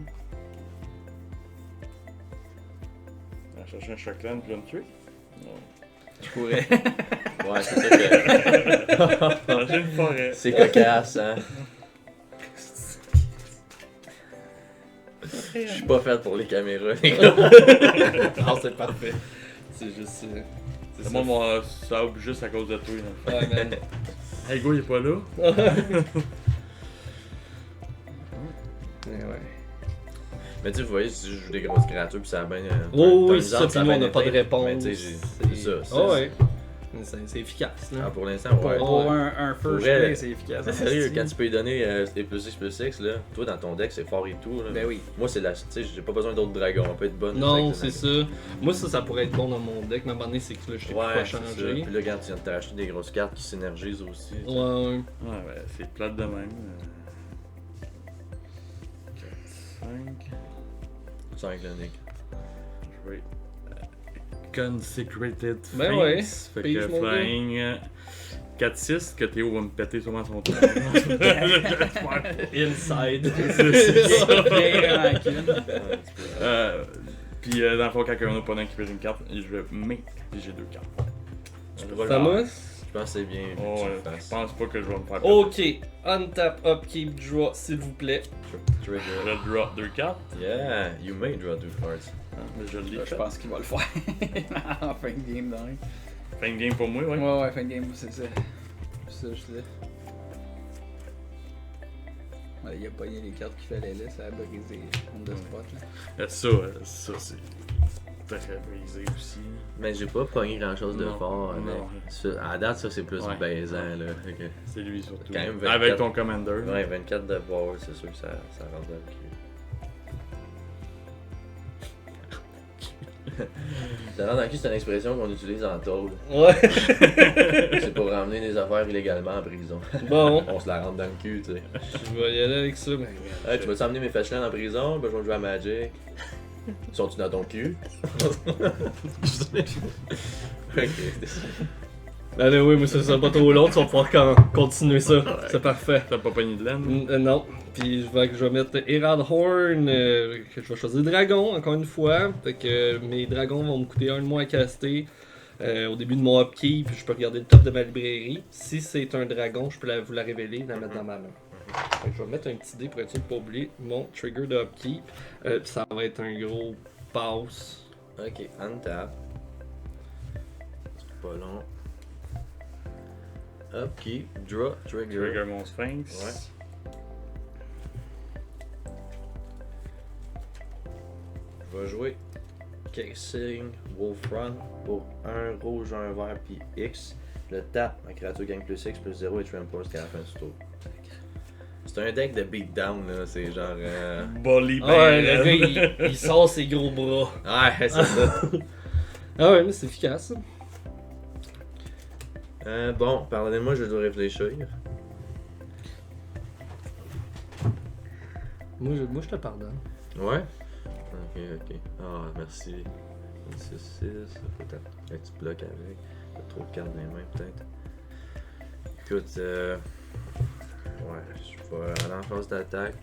On va chercher un Shockland pour le tuer. Non. Je pourrais. Ouais, c'est ça que. Chercher une forêt. C'est cocasse, hein. Je suis pas fait pour les caméras, les gars. Non, c'est parfait. C'est juste. C'est moi mon sub juste à cause de toi. Là. Ouais, man. Hey go, il est pas là. Mais tu sais, vous voyez, si je joue des grosses créatures, puis ça a bien. Oui, c'est ça, puis nous, on n'a pas de réponse. Mais tu sais, c'est ça. Ah ouais. C'est efficace, là. Ah, pour l'instant, ouais. Pour un first vrai, play, c'est efficace. C'est sérieux, quand tu peux lui donner des +6/+6, là, toi dans ton deck c'est fort et tout. Là. Ben oui. Moi, c'est la. Tu sais, j'ai pas besoin d'autres dragons, on peut être bonne. Non, c'est ça. Moi, ça pourrait être bon dans mon deck, mais à un moment donné, c'est que là, je t'ai Ouais, pas c'est ça. changé. Puis là, regarde, tu viens de t'acheter des grosses cartes qui synergisent aussi. tu sais. Ouais. Ouais, c'est plate de même. 4, 5. 5 le Nick. Je vais. Consecrated Ben Sphinx. ouais, Fait pige, que mon gars. Flying 4-6, que Théo va me péter sûrement son tour. Inside. Puis dans le fond, quand un opponent qui pèse une carte, je vais j'ai 2 cartes. Samus? Je pense que c'est bien. Oh, que tu ouais, le je fasses. pense pas que je vais me faire péter. Ok, untap, upkeep, draw, s'il vous plaît. Trigger. Je draw 2 cartes. Yeah, you may draw 2 cards. Mais je l'ai Je fait. pense qu'il va le faire en fin de game, donc. Fin de game pour moi, ouais. Ouais, fin de game, c'est ça. C'est ça, je disais. Ouais, il a pogné les cartes qu'il fallait là, ça a brisé on the spot là. Ça c'est très brisé aussi. Mais j'ai pas pogné grand chose de Non, fort. non. Mais à date, ça c'est plus Ouais. baisant. Là. Fait que- C'est lui surtout. Quand même 24. Avec ton commander. Ouais, 24 de power, c'est sûr que ça rentre dans le cul. Ça rentre dans le cul, c'est une expression qu'on utilise en tôle. Ouais. C'est pour ramener des affaires illégalement en prison. Bon, On se la rentre dans le cul, tu sais. je vais y aller avec ça. Ben, Hey, tu vas-tu emmener mes fetchlands en prison? Ben, je vais jouer à Magic. Sont-tu dans ton cul? Ok. allez, oui, mais ça sera pas trop long, tu vas pouvoir continuer ça. C'est parfait. T'as pas pogné de laine? Non, puis je vais mettre Herald Horn, que je vais choisir Dragon encore une fois. Fait que mes dragons vont me coûter 1 de moins à caster au début de mon upkeep. Je peux regarder le top de ma librairie. Si c'est un dragon, je peux vous la révéler et la mettre dans ma main. Fait que je vais mettre un petit dé pour être sûr de pas oublier mon trigger de upkeep. Puis ça va être un gros pass. Ok, untap. C'est pas long. Upkeep, draw, trigger. Trigger mon Sphinx. Ouais. Je vais jouer Casing Wolfrun pour 1 rouge, 1 vert, puis X. Le tap, ma créature gagne +X, +0 et trample jusqu'à la fin du tour. C'est un deck de beatdown, là. C'est genre. Bolly Ouais, le gars il sort ses gros bras. Ouais, c'est ça. Ah ouais, mais c'est efficace. Bon, pardonnez-moi, je dois réfléchir. Moi, je te pardonne. Ouais? Ok. Ah, merci. 6, peut-être un petit bloc avec. Pas trop de cartes dans les mains, peut-être. Écoute, ouais, je vais aller en phase d'attaque.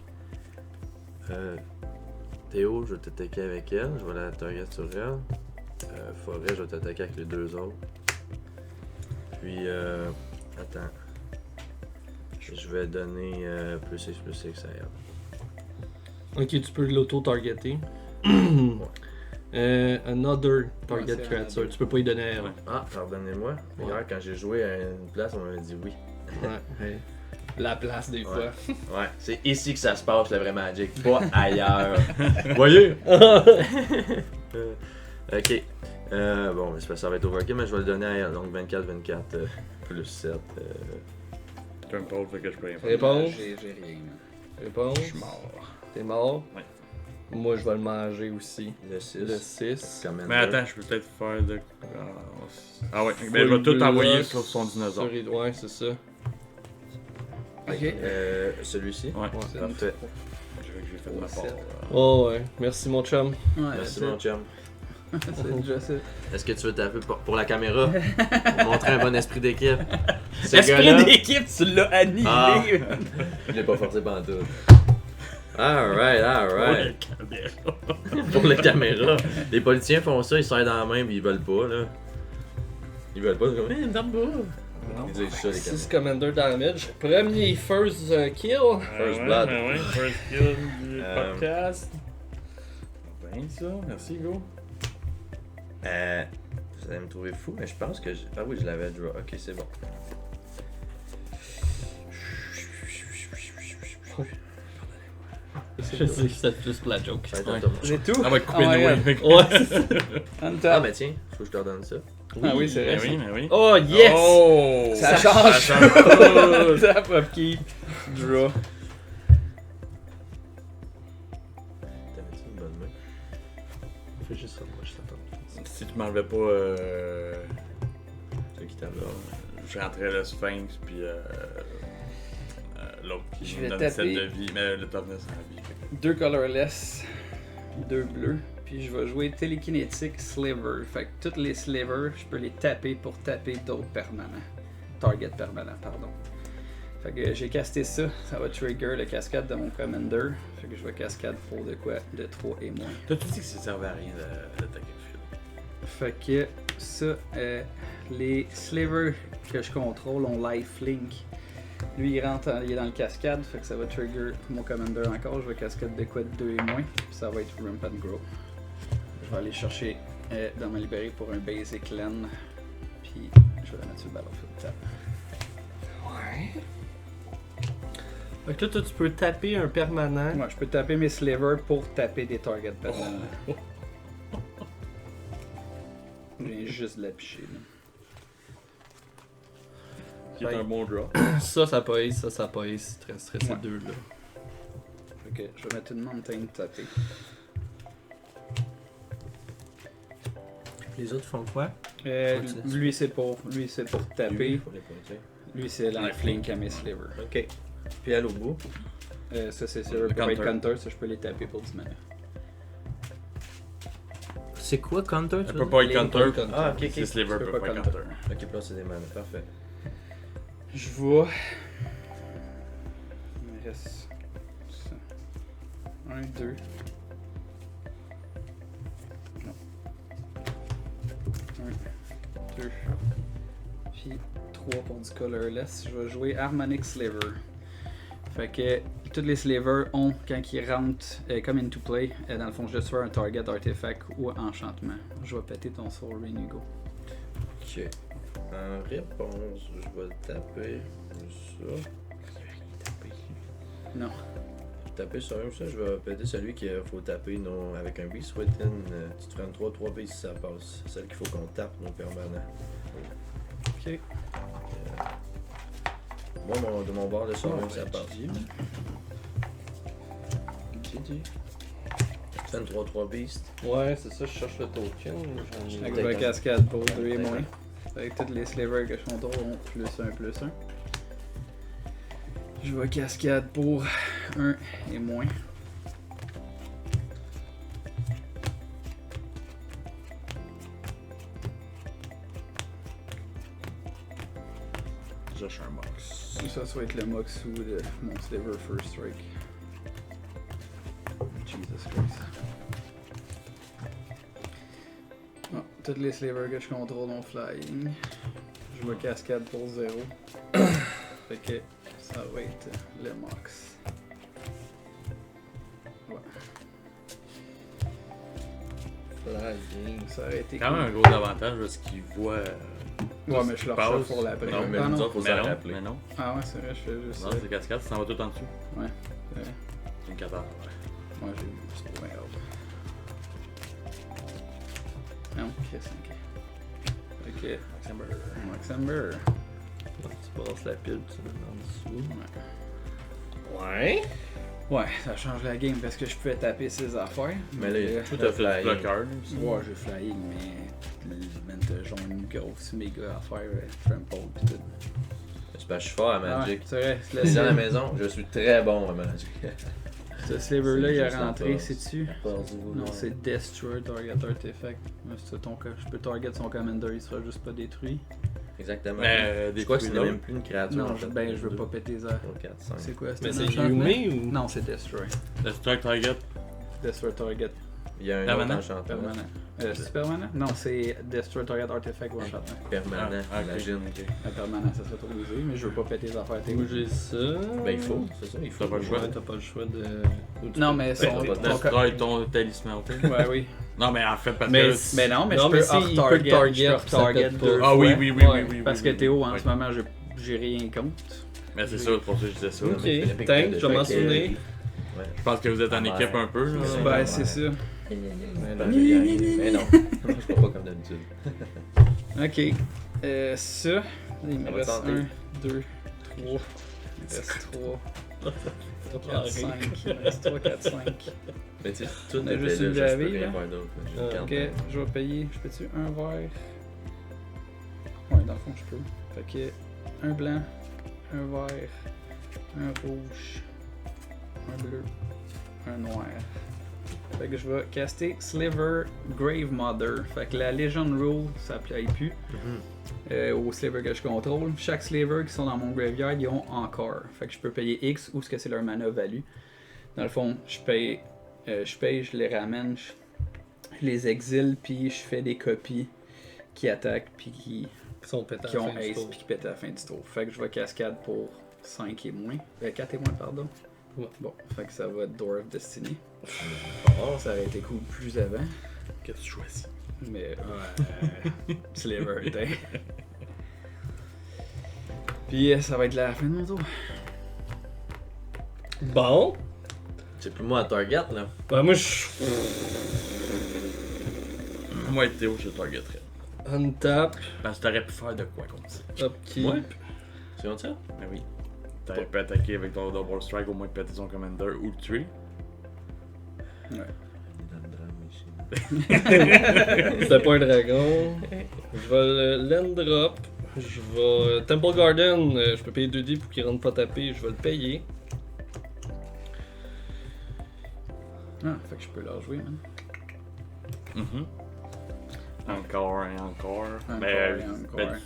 Théo, je vais t'attaquer avec elle. Je vais la target sur elle. Forêt, je vais t'attaquer avec les 2 autres. Puis, attends. Je vais donner +6/+6 à elle. Ok, tu peux l'auto-targeter. Another target Ouais, c'est creature. another. Tu peux pas y donner à elle. Ouais. Ah, pardonnez-moi. Ouais. Hier, quand j'ai joué à une place, on m'avait dit oui. Ouais. La place des fois. Ouais, c'est ici que ça se passe, le vrai Magic, pas ailleurs. Voyez? Ok. Bon, c'est parce que ça va être overkill, mais je vais le donner à elle. Donc 24, +7. Trample, fait que je peux rien faire. Réponse. J'ai rien, man. Réponse. Je suis mort. T'es mort? Ouais. Moi, je vais le manger aussi. Le 6. Le 6. Mais attends, je peux peut-être faire de. Ah ouais, ben je vais tout envoyer sur son dinosaure. Ouais, c'est ça. Ok. Celui-ci? Ouais, C'est Parfait. je veux que j'ai fait ma part. Oh ouais, merci mon chum. Ouais, Merci c'est mon chum. c'est déjà ça. Est-ce que tu veux taper pour la caméra? Pour montrer un bon esprit d'équipe? Ce Esprit gars-là- d'équipe, tu l'as annihilé! Ah. Je l'ai pas forcé pantoute. Alright. Pour les caméras. Les politiciens font ça, ils serrent dans la main mais ils veulent pas, là. Ils veulent pas, c'est comme, me donne pas. Ils disent ça, les 6 caméras. commander damage. Premier first kill. First blood. Ouais, first kill du Euh, podcast. Ben ça, merci go. Vous allez me trouver fou, mais je pense que. Ah oui, je l'avais draw. Ok, c'est bon. C'est Je sais, c'est plus pour la joke. Ça va être Ouais. un tour. C'est tout? On va te couper Ah, nous, ouais. oui. Ouais, c'est ça. Ah, ben tiens, faut que je te redonne ça. Ah oui, c'est vrai. Mais oui, mais oui. Oh, yes! Oh! Ça change! Ça change. Ça pop key. Draw. T'avais-tu une bonne main? Fais juste ça, moi, je t'attends. Si tu m'enlevais pas Ceux qui t'avent là. je rentrais le Sphinx puis l'autre qui Je me vais donne taper. 7 de vie, mais le toughness en vie. 2 colorless, 2 bleus. Puis je vais jouer télékinétique sliver. Fait que toutes les slivers, je peux les taper pour taper d'autres permanents. Target permanent, pardon. Fait que j'ai casté ça. Ça va trigger le cascade de mon commander. Fait que je vais cascade pour de quoi? De 3 et moins. T'as-tu dit que ça servait à rien d'attaquer le fil? Fait que ça, les slivers que je contrôle ont lifelink. Lui il rentre, il est dans le cascade, fait que ça va trigger mon commander encore. Je vais cascade de quoi de 2 et moins, puis ça va être Ramp and Grow. Je vais aller chercher dans ma librairie pour un basic land, puis je vais la mettre sur le battlefield tap. Ouais. Fait que là, toi, tu peux taper un permanent. Ouais, je peux taper mes slivers pour taper des targets permanents. Je viens juste de la picher. Là. Qui est un bon draw. Ça paye, ça paye. Si tu resterais ces Ouais. deux-là. Ok, je vais mettre une montagne tapée. Les autres font quoi? Lui c'est pour taper. Pour les pointer. Lui c'est lifelink à mes slivers. Ok. Puis à l'autre bout. Ça c'est Le sûr pour être counter. counter, ça je peux les taper pour 10 mana. C'est quoi counter? Elle peut pas être counter. Ah, ok, C'est ok. Sliver Tu peux peut pas pas counter. counter. Ok, puis là c'est des mana. Parfait. Je vois. Il me reste ça. 1, 2. Non. 1, 2. Puis 3 pour du colorless. Je vais jouer Harmonic Sliver. Fait que tous les slivers ont, quand ils rentrent comme into play, dans le fond, je destroy un target, artefact ou enchantement. Je vais péter ton Soul Ring, Hugo. Ok. En réponse, je vais taper ça. Non. Taper sur un, ça, je vais péter celui qu'il faut taper avec un Beast Within. Tu te prends 3 beasts si ça passe. C'est celle qu'il faut qu'on tape, nos permanents. Ok. Moi, de mon bord de sur un, ça passe. GG. Tu fais une 3-3 Beast. Ouais, c'est ça, je cherche le token. J'en ai- Fait que je vais cascade pour 2 et moins. Fait que toutes les slivers que je contrôle ont +1/+1. Je vais cascade pour 1 et moins. J'ai un box. Ça va être le mox ou de mon sliver first strike. Jesus Christ. Ah, toutes les slivers que je contrôle ont flying. Je vais cascade pour 0. Fait que ça va être le mox. Ouais. Flying. Ça aurait été Quand cool. même un gros avantage parce qu'il voit. Ouais, mais je le passe. recherche pour l'après. Non, mais Ah, nous non. autres, faut Mais s'en non, rappeler. mais non. Ah ouais, c'est vrai, je fais juste Non, ça. c'est cascade, ça s'en va tout en dessous. Ouais, c'est vrai. C'est une catastrophe. Moi j'ai vu, c'est pas bien grave. Non, ok, c'est ok. Ok, Maxember. Tu passes la pile, tu mets en dessous. Ouais. Ouais. Ouais, ça change la game parce que je pouvais taper ses affaires. Mais là, il y a euh, tout à fly. Bloqueur. ouais, j'ai flying, mais t'as genre une grosse méga affaire, trample pis tout. C'est parce que je suis fort à Ah ouais, Magic. c'est vrai, Laissez à la maison, je suis très bon à Magic. ce sliver là C'est il est juste la rentré, base. sais-tu? Non, c'est Destroy Target Artifact. Ouais, c'est ton cas. Je peux target son commander, il sera juste pas détruit. Exactement. Mais je crois que des c'est même plus une créature. Non, en fait. ben je veux pas péter ça. 4, 5. C'est quoi? Mais un c'est enchantement? Yume ou. Non, c'est Destroy. Le strike target. Destroy Target Il y a un Permanent? autre enchantement. permanent. C'est permanent? Non, c'est Destroy Target Artifact ou enchantement. Permanent, Ah, ok, imagine. ok. Un permanent, ça serait trop usé, mais je veux pas péter les affaires. t'es Moi où? j'ai ça. Ben il faut, c'est ça, il faut. T'as pas le choix. Ouais, t'as pas le choix de. ou tu Non, peux- mais Ben, son. t'as pas de ton Destroy ton talisman, ok? Ouais, oui. Non, mais en fait, parce Mais que. Mais non, mais Non, je mais peux si, il peut off-target. target, Je peux ça off-target pète pas. deux Ah fois. oui, oui, oui, Ouais, oui, oui. Parce oui, que oui, Théo, en oui. ce moment, j'ai rien contre. Mais c'est ça, pour ça que je disais ça. Ok, mais thanks, je vais m'en souvenir. Ouais. Je pense que vous êtes en Ouais. équipe un peu. Là. Ben, c'est ça. Ben, j'ai gagné. Mais non, je crois pas comme d'habitude. Ok. Ça, il me On va reste tenter. 1, 2, 3. Il me reste 3, 4, 5. Il me reste 3, 4, 5. Mais tu sais, tout On a était juste là, une je peux laver, rien là. faire d'autre. J'ai une carte. Ok, je vais payer. Je peux-tu un vert? Ouais, dans le fond, je peux. Fait que un blanc, un vert, un rouge, un bleu, un noir. Fait que je vais caster Sliver Grave Mother. Fait que la Legend Rule, ça applique plus aux Sliver que je contrôle. Chaque Sliver qui sont dans mon graveyard, ils ont encore. Fait que je peux payer X ou ce que c'est leur mana value. Dans le fond, je paye, je les ramène, je les exile, puis je fais des copies qui attaquent, puis qui ont Ace, puis qui pètent à la fin du tour. Fait que je vais cascade pour 5 et moins. 4 et moins, pardon. Ouais. Bon, fait que ça va être Door of Destiny. Oh, Ça aurait été cool plus avant, Qu'est-ce que tu choisis? mais Sliver, t'es. Puis ça va être la fin de mon tour. Bon. c'est plus moi à target là. Ben, moi, je. Moi et Théo, je targeterais. Untap, Parce que t'aurais pu faire de quoi comme ça? upkeep. Ouais. C'est comme ça? Ben oui. T'aurais pu attaquer avec ton Double Strike, au moins de péter son Commander ou le tuer. Ouais. C'était pas un dragon. Je vais le land drop. Je vais. Temple Garden, je peux payer 2D pour qu'il rentre pas tapé. Je vais le payer. Ah, fait que je peux la jouer, man. Encore et encore. Encore Mais et encore. ben,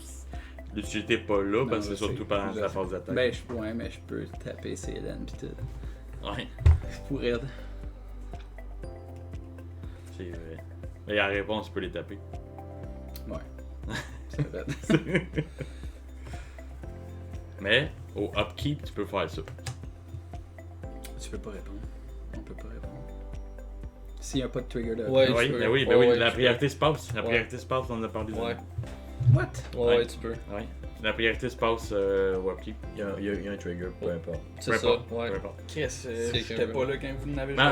l'utilité est pas là, Non, parce que je c'est surtout sais, pendant je la sais. phase d'attaque. Ben, ouais, mais je peux taper ses laines pis tout. Ouais, Je pourrais. c'est vrai. Mais la réponse, tu peux les taper. Ouais. C'est vrai. Mais au upkeep, tu peux faire ça. Tu peux pas répondre. On peut pas répondre. S'il y a pas de trigger de. Ouais, oui, tu peux. ben oui, Ouais, ouais, la tu priorité se passe. La Ouais. priorité se passe, on en a parlé. Ouais. What? Ouais, Ouais. tu peux. Ouais. La priorité se passe au upkeep. Il y a un trigger, peu importe. C'est Peu ça, importe, ouais. peu importe. Chris, C'est j'étais que- pas là quand vous n'avez Non,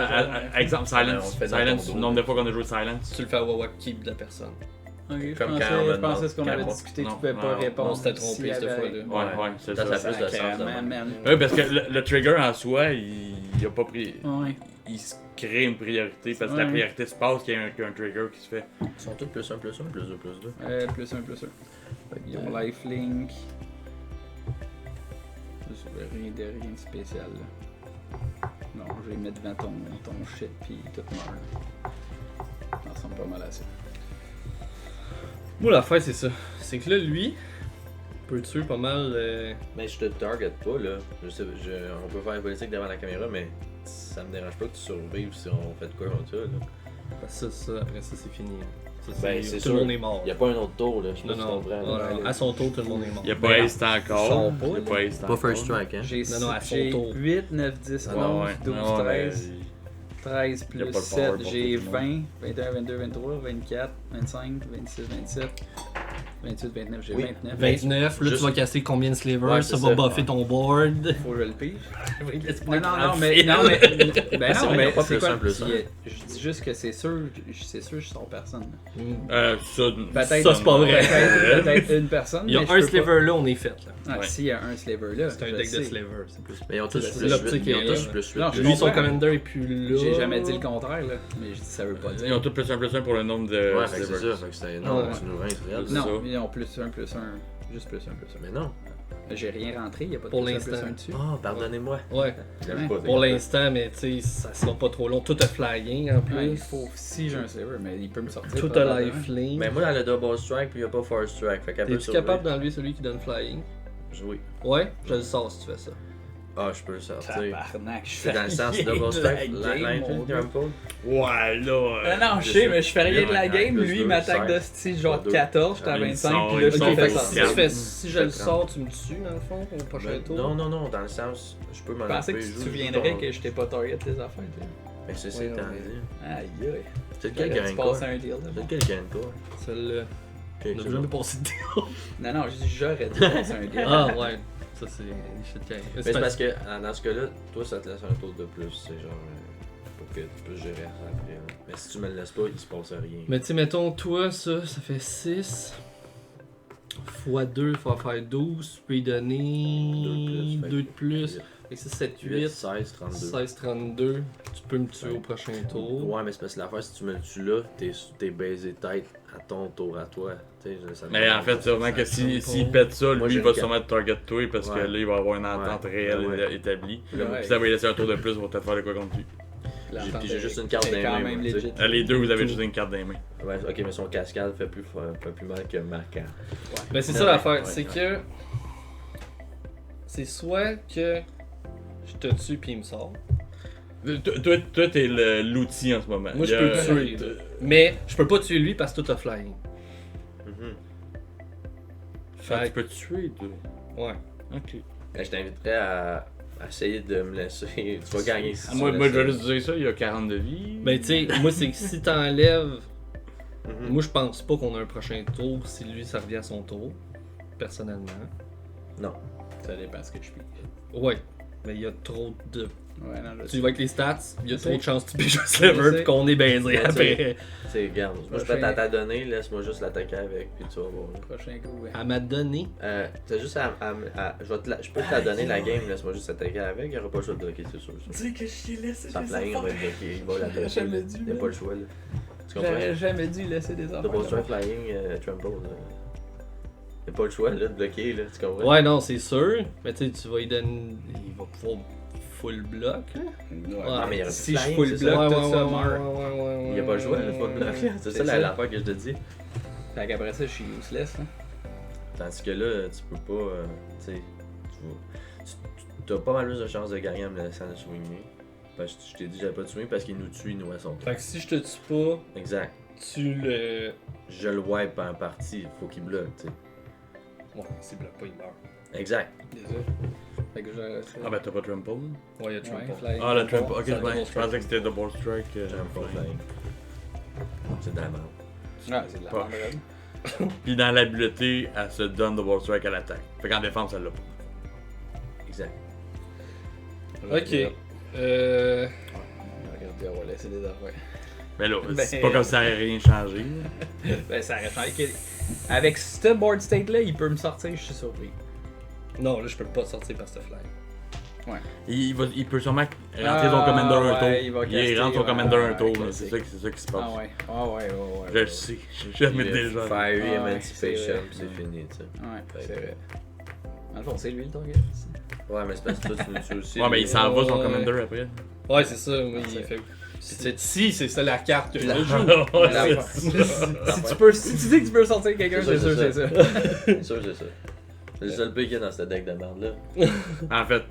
exemple, Ouais, on Silence. le fait dans Silence, ton le dos. nombre de fois qu'on a joué Silence. Tu le fais à upkeep de la personne. Ok, je Comme pensais, quand on me je pensais ce qu'on demande- avait quand- discuté, tu non, pouvais pas non, répondre. on s'était trompé s'il y cette avait- fois-là. Ouais, c'est Ça, ça. ça a plus de sens. Sacrément, là. man. Oui, parce que le trigger en soi, il a pas pris. Ouais. Il se crée une priorité parce que la Ouais. priorité se passe qu'il y a un trigger qui se fait. Ils sont tous plus 1, plus 1, plus 2, plus 2. Plus 1, plus 1. Fait qu'ils ont lifelink. Rien de spécial là. Non, je vais mettre devant ton shit pis tout meurt. Là. Ça ressemble pas mal à ça. Moi, l'affaire, c'est ça. C'est que là, lui, peut tuer pas mal. Mais je te target pas là. On peut faire la politique devant la caméra, mais ça me dérange pas que tu survives si on fait de quoi contre ça là. Ça, après ça, c'est fini. Ça, Ben, c'est tout sûr. le monde est mort. Il y a pas un autre tour là, je sais pas Non, si tu non. comprends. là. À son tour, tout le monde est mort. Il n'y a pas Ace encore. sont pas, Il y a là. pas Ace Pas encore. first strike hein. J'ai Non, non, à son 8, 9, 10, Ouais, 11, ouais. 12, Non, mais 13. 13 Y a plus pas le power 7, pour j'ai tout le 20, 21, 22, 23, 24, 25, 26, 27, 28, 29, j'ai Oui. 29. 29, là, Juste- tu vas casser combien de slivers, Ouais, ça c'est va ça. buffer ton board. Faut que je le pige. Non, Non, mais. Ben c'est non, vrai, mais pas c'est plus quoi? un, plus un. Je dis juste que c'est sûr, je sors personne. Ça, Peut-être Ça, c'est pas vrai. Peut-être une personne. Il y a mais je un peux pas. sliver là, on est fait là. Ah, Ouais. s'il y a un sliver là, C'est un je deck de sais. sliver, c'est plus. Mais ils ont tous C'est plus l'optique 8. Ils ont est tous là. plus 8. Non, je Lui, son comprends. commander est plus là. J'ai jamais dit le contraire, là. Mais je dis ça veut pas Ils dire. ont tous plus un pour le nombre de Ouais, fait que c'est slivers. ça. Fait que c'est énorme. Ouais. Tu nous rends réel. C'est Non, ça. ils ont plus un, plus un. Juste plus un, plus un. Mais non. J'ai rien rentré, il n'y a pas de Pour plus un, l'instant. plus un dessus. Oh, pardonnez-moi. Ouais, J'avais pas pour l'instant, mais tu sais, ça sera pas trop long. Tout a flying en Ouais, il plus. faut, si j'ai un sliver, mais il peut me sortir. Tout a probablement. lifelink. Mais moi, dans le double strike, puis il n'y a pas first strike. Fait qu'elle peut T'es-tu capable d'enlever celui qui donne flying? jouer. Ouais, je le sors si tu fais ça. Ah, je peux le sortir. Tabarnak, je C'est fais dans le sens rien double de strike. la game, mon gars. Trample. Ouais, là. Non, je sais, mais je fais rien de la Ouais, game. plus Lui, il deux, m'attaque de 16. style genre Deux. 14, j'étais à Il 25, sort, puis il là, je sort, t'en Ok, fais fait que ça. si, sortir. tu fais, si je le Ça sors, tu me tues dans le fond au prochain tour? Non, non, non, dans le sens, je peux m'en Je pensais que occuper, tu te je joue souviendrais ton- que je t'ai pas target tes affaires, toi. Mais c'est Ouais, tant ouais. dit. Aïe aïe. C'est lequel qui Tu gagne passes quoi? un deal, là. C'est lequel qui gagne quoi? Celle-là. Ok, On a c'est jamais bon. passé de deal. Non, non, je dis j'aurais dû passer un deal. Ah ouais, ça c'est shit game. Mais c'est parce que dans ce cas-là, toi ça te laisse un tour de plus, c'est genre pour que tu puisses gérer ça après. Là. Mais si tu me le laisses pas, il se passe rien. Mais tu sais, mettons, toi, ça fait 6. Fois 2, faut faire 12. Tu peux lui donner 2 de plus. Fait que c'est 7, 8. 16, 32. 16, 32. Tu peux me tuer au prochain tour. Ouais, mais c'est parce que l'affaire, si tu me le tues là, t'es baisé tête à ton tour à toi. T'sais, ça Mais en fait, sûrement que Ça s'il tombe pas. pète ça, Moi, lui, j'ai il va une sûrement te target toi parce que Ouais. là, il va avoir une entente Ouais. réelle Ouais. établie. Là, Ouais. Puis ça va lui laisser un tour de plus pour te faire de quoi contre lui. Puis j'ai juste une carte C'est dans quand les mains, même moi, tu sais. legit. Les deux, vous avez juste une carte dans les mains. Ouais, ok, mais son cascade fait plus mal que ma carte. Mais c'est Ouais, ça l'affaire, ouais, c'est ouais. que. C'est soit que je te tue puis il me sort. Toi, t'es l'outil en ce moment. Moi Il je y peux a- le tuer. Mais je peux pas tuer lui parce que tout a flying. Mhm. Ah, Fait tu peux tuer deux. que, ouais. Ok. Mais je t'inviterais à essayer de me laisser. Tu vas gagner si tu Moi, me moi, je vais laisses. juste dire ça, il y a 40 de vie. Ben tu sais, moi c'est que si t'enlèves. Mhm. Moi je pense pas qu'on a un prochain tour si lui ça revient à son tour. Personnellement. Non. Ça dépend ce que je fais. Ouais. Mais il y a trop de. Ouais, non, je Tu vas avec les stats, il y a Je trop sais. de chances que tu piges un Je sliver sais. pis qu'on est baisé Ouais, après. Tu sais, regarde, moi je peux Prochain. t'en donner, laisse-moi juste l'attaquer avec, puis tu vas voir. Prochain coup, ouais. Elle m'a donné. T'as juste je peux te la donner la game, laisse-moi juste attaquer avec, il n'y aura pas le choix de bloquer, c'est sûr. Tu sais que je t'ai laissé Sa flying, il va le bloquer, il va la bloquer. Jamais là. dû, Il n'y a là. pas le choix, là. Tu comprends? J'aurais jamais dû laisser des enfants. Double strike flying, trample, là. Il n'y a pas le choix, là, de bloquer, là, tu comprends? Ouais, non, c'est sûr. Mais tu sais, tu vas lui donner. Il va pouvoir full bloc. Là. Ah, mais il y aurait Si plus je flying, full c'est bloc, ça. tout ça meurt. Il n'y a pas le choix, là, faut le bloquer. C'est ça ça. l'affaire que je te dis. Fait qu'après ça, je suis useless. Là. Tandis que là, tu peux pas, tu sais, tu as pas mal plus de chances de gagner en me laissant le swinger. Parce que je t'ai dit, j'avais pas de swing parce qu'il nous tue, il nous à son tour. Fait que si je te tue pas, Exact. tu le. Je le wipe en partie, il faut qu'il bloque, tu sais. Ouais, s'il bloque pas, il meurt. Exact. Déjà. Fait que j'aurais fait. Ah, ben t'as pas trample. Ouais, il y a Ouais, Trample. flying. Ah, le trample. Ok, Ça, double je pensais que c'était double strike. J'aime pas flying. C'est de la merde. Ah, c'est de la Poche. merde. Puis dans l'habileté, elle se donne double strike à l'attaque. Fait qu'en défense, elle l'a pas. Exact. Ok. Regardez, on va laisser des affaires. Mais là, Ben- c'est pas comme si ça n'aurait rien changé. Ben, ça aurait changé. Avec ce board state-là, il peut me sortir, je suis surpris. Non, là, je peux pas sortir par ce fly. Il peut sûrement rentrer Ah, son commander un ouais, tour. il va Il caster, rentre son ouais, commander un ouais, tour. là. classique. C'est ça qui se passe. Ah ouais, ah ouais. Je le sais. J'ai jamais déjà. Fiery Ouais, Emancipation, c'est vrai. puis c'est fini, tu sais. Ouais, c'est vrai. Dans le fond, c'est lui le target. Ouais, mais c'est parce que toi, tu nous tues aussi. Ouais, mais il s'en va son Ouais. commander après. Ouais, c'est ça. Moi, c'est- il fait. Si c'est ça la carte que je joue. Ouais, La- c'est- Si tu dis que tu peux sortir quelqu'un, C'est c'est ça, sûr, c'est c'est ça. C'est sûr, c'est ça. C'est le seul pick qu'il y a dans ce deck de merde-là. En fait.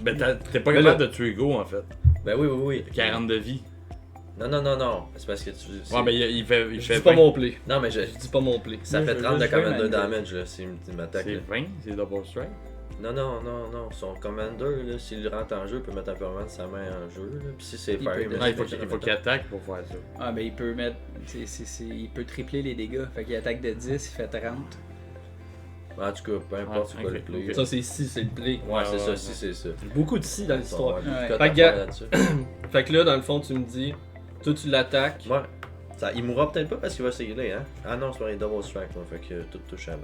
Ben, t'es pas Mais capable là- de tuer Go en fait. Ben oui, oui, oui. 40 de vie. Non. C'est parce que tu. c'est- Ouais, mais il fait. Il Je fait dis pas 20. mon play. Non, mais Je dis pas mon play. ça Moi, fait je veux 30 de juste jouer commander ma damage, là, s'il m'attaque. C'est là. 20, c'est double strike. Non. Son commander, là, s'il rentre en jeu, il peut mettre en permanence sa main en jeu. Là. Puis si c'est Il Fiery peut- Non, il faut Emancipation, qu'il attaque pour faire ça. Ah, ben il peut mettre. Il peut tripler les dégâts. Fait qu'il attaque de 10, il fait 30. En tout cas, peu importe c'est quoi ok, le play. ok. Ça, c'est si, c'est le play. Ouais, c'est ça, ouais. si c'est ça. Beaucoup de si dans l'histoire. Ouais, Ouais. cote Fait à que, faire gars- là-dessus. Fait que là, dans le fond, tu me dis, toi, tu l'attaques. Ouais. Ça, il mourra peut-être pas parce qu'il va s'égaler, hein. Ah non, c'est pas les double strike, moi, fait que tout touche avant.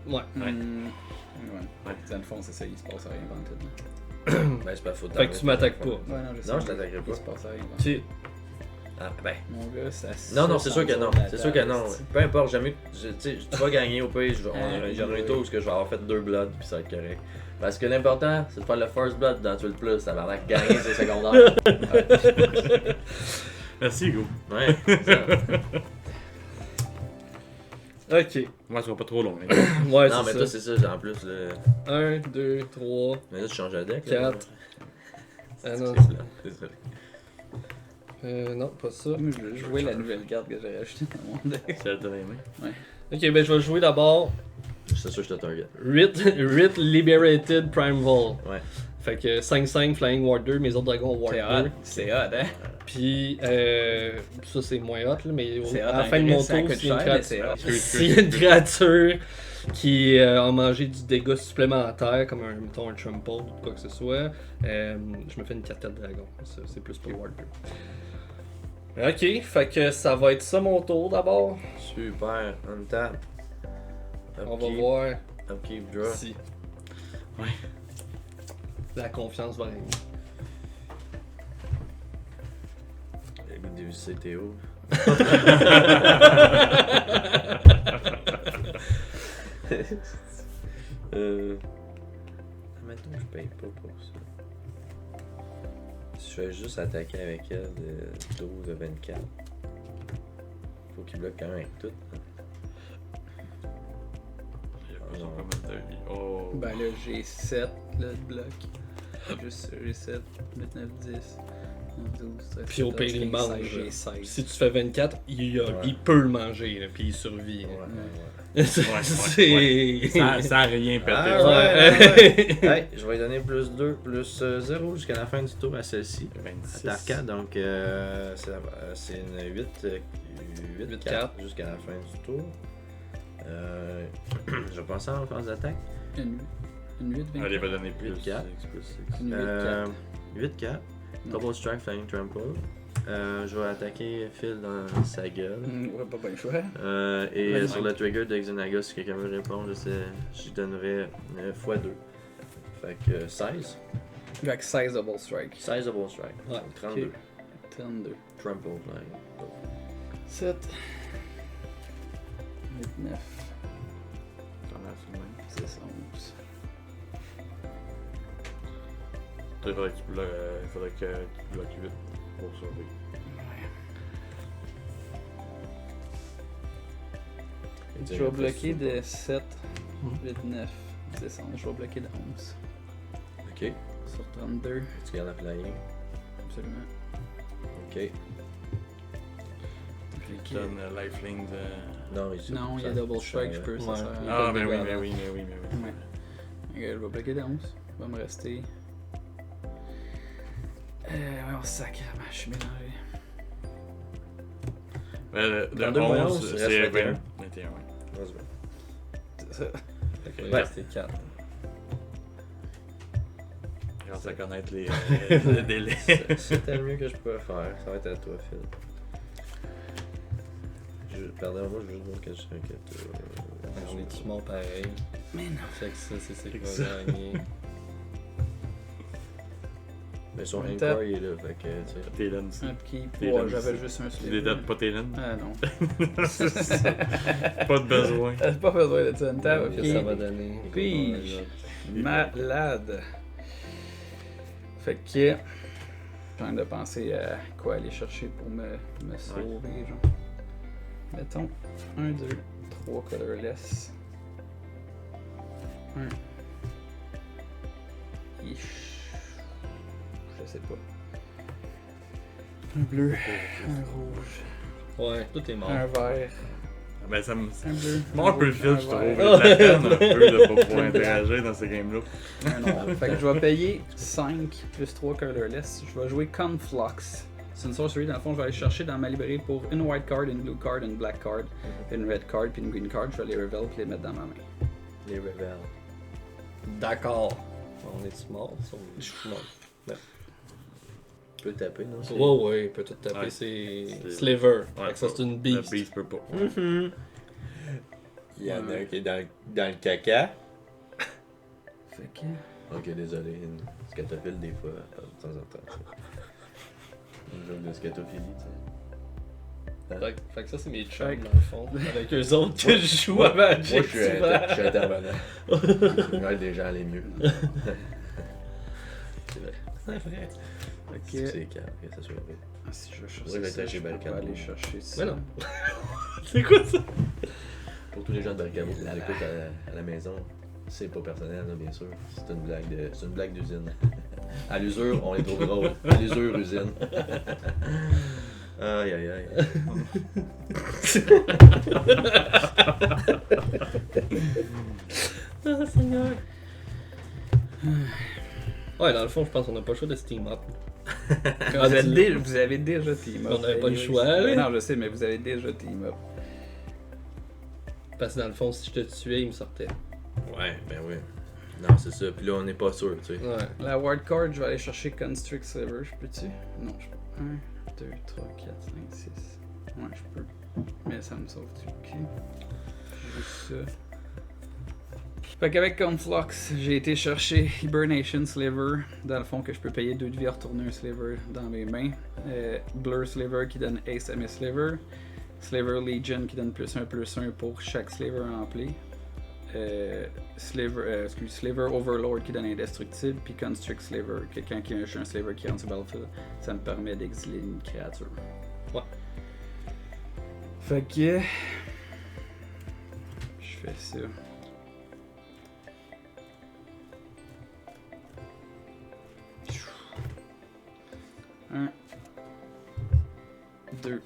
Ouais. Ouais. Ouais. Dans le fond, c'est ça, il se passe rien avant tout. Ben, c'est pas faute. Fait que tu m'attaques pas. Ouais, non, je sais. Non, je t'attaquerai pas. Il se passe rien. Tu Ah, ben. Mon gars, ça. Non, c'est sûr que non. C'est sûr que non. c'est- Peu importe, jamais. Tu sais, tu vas gagner au pays. J'en ai un tour où je vais avoir fait 2 bloods, puis ça va être correct. Parce que l'important, c'est de faire le first blood dans tout le plus. Ça va avoir gagner ses secondaires. Merci, Go. Ouais, c'est ça. Ok. Moi, ça sera pas trop long. Ouais, Non, mais c'est toi, ça. c'est ça, en plus. Là. 1, 2, 3. Mais là, tu changes de deck. là. 4. Ah non. Désolé. Non, pas ça. Moi, je veux jouer la nouvelle carte que j'ai rachetée dans mon deck. C'est dans les mains. Ok, ben je vais jouer d'abord. Je C'est sûr que je te target. Writ Liberated Primeval. Ouais. Fait que 5-5 Flying Warder, mes autres dragons Ward C'est 2. hot, c'est hot, hein? Puis ça c'est moins hot, là, mais C'est hot à la en fin de mon gris, ça tour, coûte s'il y a une cher, mais c'est créature- hot. s'il y a une créature qui a mangé du dégât supplémentaire, comme mettons un trample ou quoi que ce soit, je me fais une 4-4 dragon. C'est plus pour Ward 2. Ok, fait que ça va être ça mon tour d'abord. Super. On tap. On va voir Upkeep, draw. si Ouais. la confiance va régner. J'ai le goût de dévisser Théo. Maintenant, je paye pas pour ça. Si je fais juste attaquer avec elle de 12 à 24, faut qu'il bloque quand même avec tout. Ils ont pas mal de vie. Oh. Ben là, j'ai 7 le bloc. Juste j'ai 7, 8, 9, 10, 12, 13, Puis au 14, pire, il 15, mange. 16, j'ai 16. Si tu fais 24, il peut le manger, là, puis il survit. Ouais, là. ouais. C'est- Ça a rien pété. Ah, Ouais. Hey, je vais lui donner plus 2, plus 0 jusqu'à la fin du tour à celle-ci. 26. À Tarka, donc c'est une 8 4 jusqu'à la fin du tour. Je vais penser en phase d'attaque. Une 8, 20. Allez, va donner plus. 8-4. 6 plus 6. Une 8, 4. 8 4. Double strike, flying trample. Je vais attaquer Phil dans sa gueule. Ouais, pas bien choix. Et Vas-y. sur le trigger de Xenaga, si quelqu'un veut répondre, je donnerais x2. Fait que 16. Avec 16 double strike. 16 double strike. Ouais, Donc 32. ok. 32. Trample flying. 7. 8, 9. T'en as sur le même. 10, 11. Il faudrait que tu bloques 8 pour survivre. Je vais bloquer de 7, Mhm. 8, 9, 10, 11. Je vais bloquer de 11. Ok. Sur 32. Tu gardes la flying. Absolument. Ok. Fait Tu que- donnes lifeline de. Non, ici. Non, il y a double strike, je peux. Ça Ouais. sert à rien. Ah, ben oui, dégâts, mais là. oui, mais oui, mais oui. Ouais. Ok, je vais bloquer de 11. Il va me rester. Oh, sacrément, je suis mélangé. De 32 moins 11, 11, c'est reste 21. 21. 21, ouais. Vas-y. C'est ça. Fait que Ouais. rester 4. Grâce à connaître les délais. C'était le mieux que je pouvais faire. Ça va être à toi, Phil. Pardon, moi, je veux juste voir que je suis inquiète. On est tous morts pareil. Mais non. Fait que ça, c'est ça qui ça. va gagner. Mais son On encore tape. il est là, fait que, tu sais. T'es là aussi. Upkeep. T'es Ouais, là j'avais aussi. juste un Tu slip. les dates pas tes laines. Ah non. Pas de besoin. T'as pas besoin de ça. Une table, Qu'est-ce que ça va ok. donner? Puis, malade. Fait que. Je suis en train de penser à quoi aller chercher pour me sauver, genre. Mettons 1, 2, 3 colorless. 1. Je sais pas. Un bleu, un rouge, Ouais, tout est mort. un vert, Ben, ça me. un bleu. Moi, un peu le fil, je trouve. vert, La peine un peu de pas pouvoir interagir dans ces games-là. un noir. Fait que je vais payer 5 plus 3 colorless. Je vais jouer Conflux. C'est une sorcery, dans le fond, je vais aller chercher dans ma librairie pour une white card, une blue card, une black card, une red card, puis une green card. Je vais les reveal et les mettre dans ma main. Les rebelles. D'accord. On est morts? Je suis mort. Tu peux taper, non? Ouais, ouais, il peut tout taper. Ouais. C'est C'est- Sliver. Ouais, Fait que ça, c'est une Le beast. beast peut pas. Il y en a un qui est dans le caca. Fait que. Ok, désolé. Scatophile, des fois, de temps en temps. Une joke de scatophilie, tu sais. Fait que ça, c'est mes chums, Fait que- dans le fond. Avec eux autres que je joue à Magic. Moi, je souvent. suis intervenant. Je des gens aller mieux. C'est vrai. C'est vrai. C'est calme, que ça soit vrai. Ah, si je vais Ouais, chercher mais ça, t'as je chez peux Balkan. pas aller chercher ça. Mais non. C'est quoi ça? Pour tous les gens de Bergamo qui l'écoutent à la maison, c'est pas personnel, là, bien sûr. C'est une blague d'usine. À l'usure, on est trop drôle. À l'usure, usine. Aïe aïe aïe. Ah, Seigneur. Ouais, dans le fond, je pense qu'on n'a pas le choix de Steam Up. Vous avez déjà team up. On n'avait pas le Anyways. choix, Ben là. non, je sais, mais vous avez déjà team up. Parce que dans le fond, si je te tuais, il me sortait. Ouais, ben oui. Non, c'est ça. Puis là, on n'est pas sûr, tu sais. Ouais. La wildcard, je vais aller chercher Constrict Sliver, je peux-tu? Non, je peux. 1, 2, 3, 4, 5, 6. Ouais, je peux. Mais ça me sauve-tu? Ok. Juste ça. Fait qu'avec Conflux, j'ai été chercher Hibernation Sliver, dans le fond que je peux payer 2 de vie à retourner un Sliver dans mes mains. Blur Sliver qui donne Ace à mes Sliver. Sliver Legion qui donne +1/+1 pour chaque Sliver rempli. Sliver Overlord qui donne indestructible, puis Constrict Sliver, que quand il y a un Sliver qui rentre sur Battlefield, ça me permet d'exiler une créature. Ouais. Fait que. Je fais ça. Un. 2.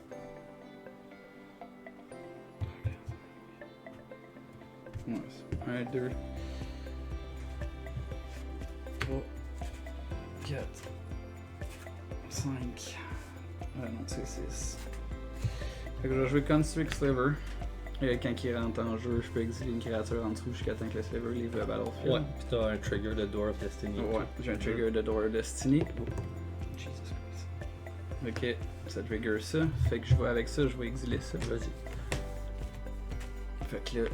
Ouais, 1, 2, 3, 4, 5. Ah non, c'est 6. Fait que je vais jouer Constrict Sliver. Et quand il rentre en jeu, je peux exiler une créature en dessous jusqu'à temps que le Sliver livre le battlefield. Ouais, pis t'as un trigger de Door of Destiny. Ouais, j'ai un trigger de Door of Destiny. Oh. Jesus Christ. Ok, ça trigger ça. Fait que je vais avec ça, je vais exiler ça. Vas-y. Fait que là,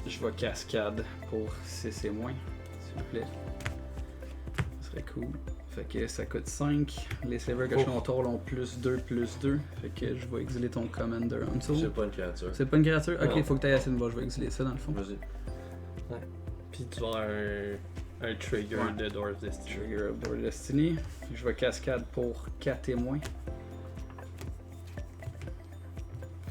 je vais cascade pour 6 et moins, s'il vous plaît. Ça serait cool. Fait que ça coûte 5. Les slivers que je contrôle ont +2/+2. Fait que je vais exiler ton commander en dessous. C'est pas une créature. C'est pas une créature? Ok, Non. faut que t'ailles assez de bas, je vais exiler ça dans le fond. Vas-y. Pis tu vas avoir un trigger Ouais. de Door of Destiny. Trigger of Door Destiny. Je vais cascade pour 4 et moins.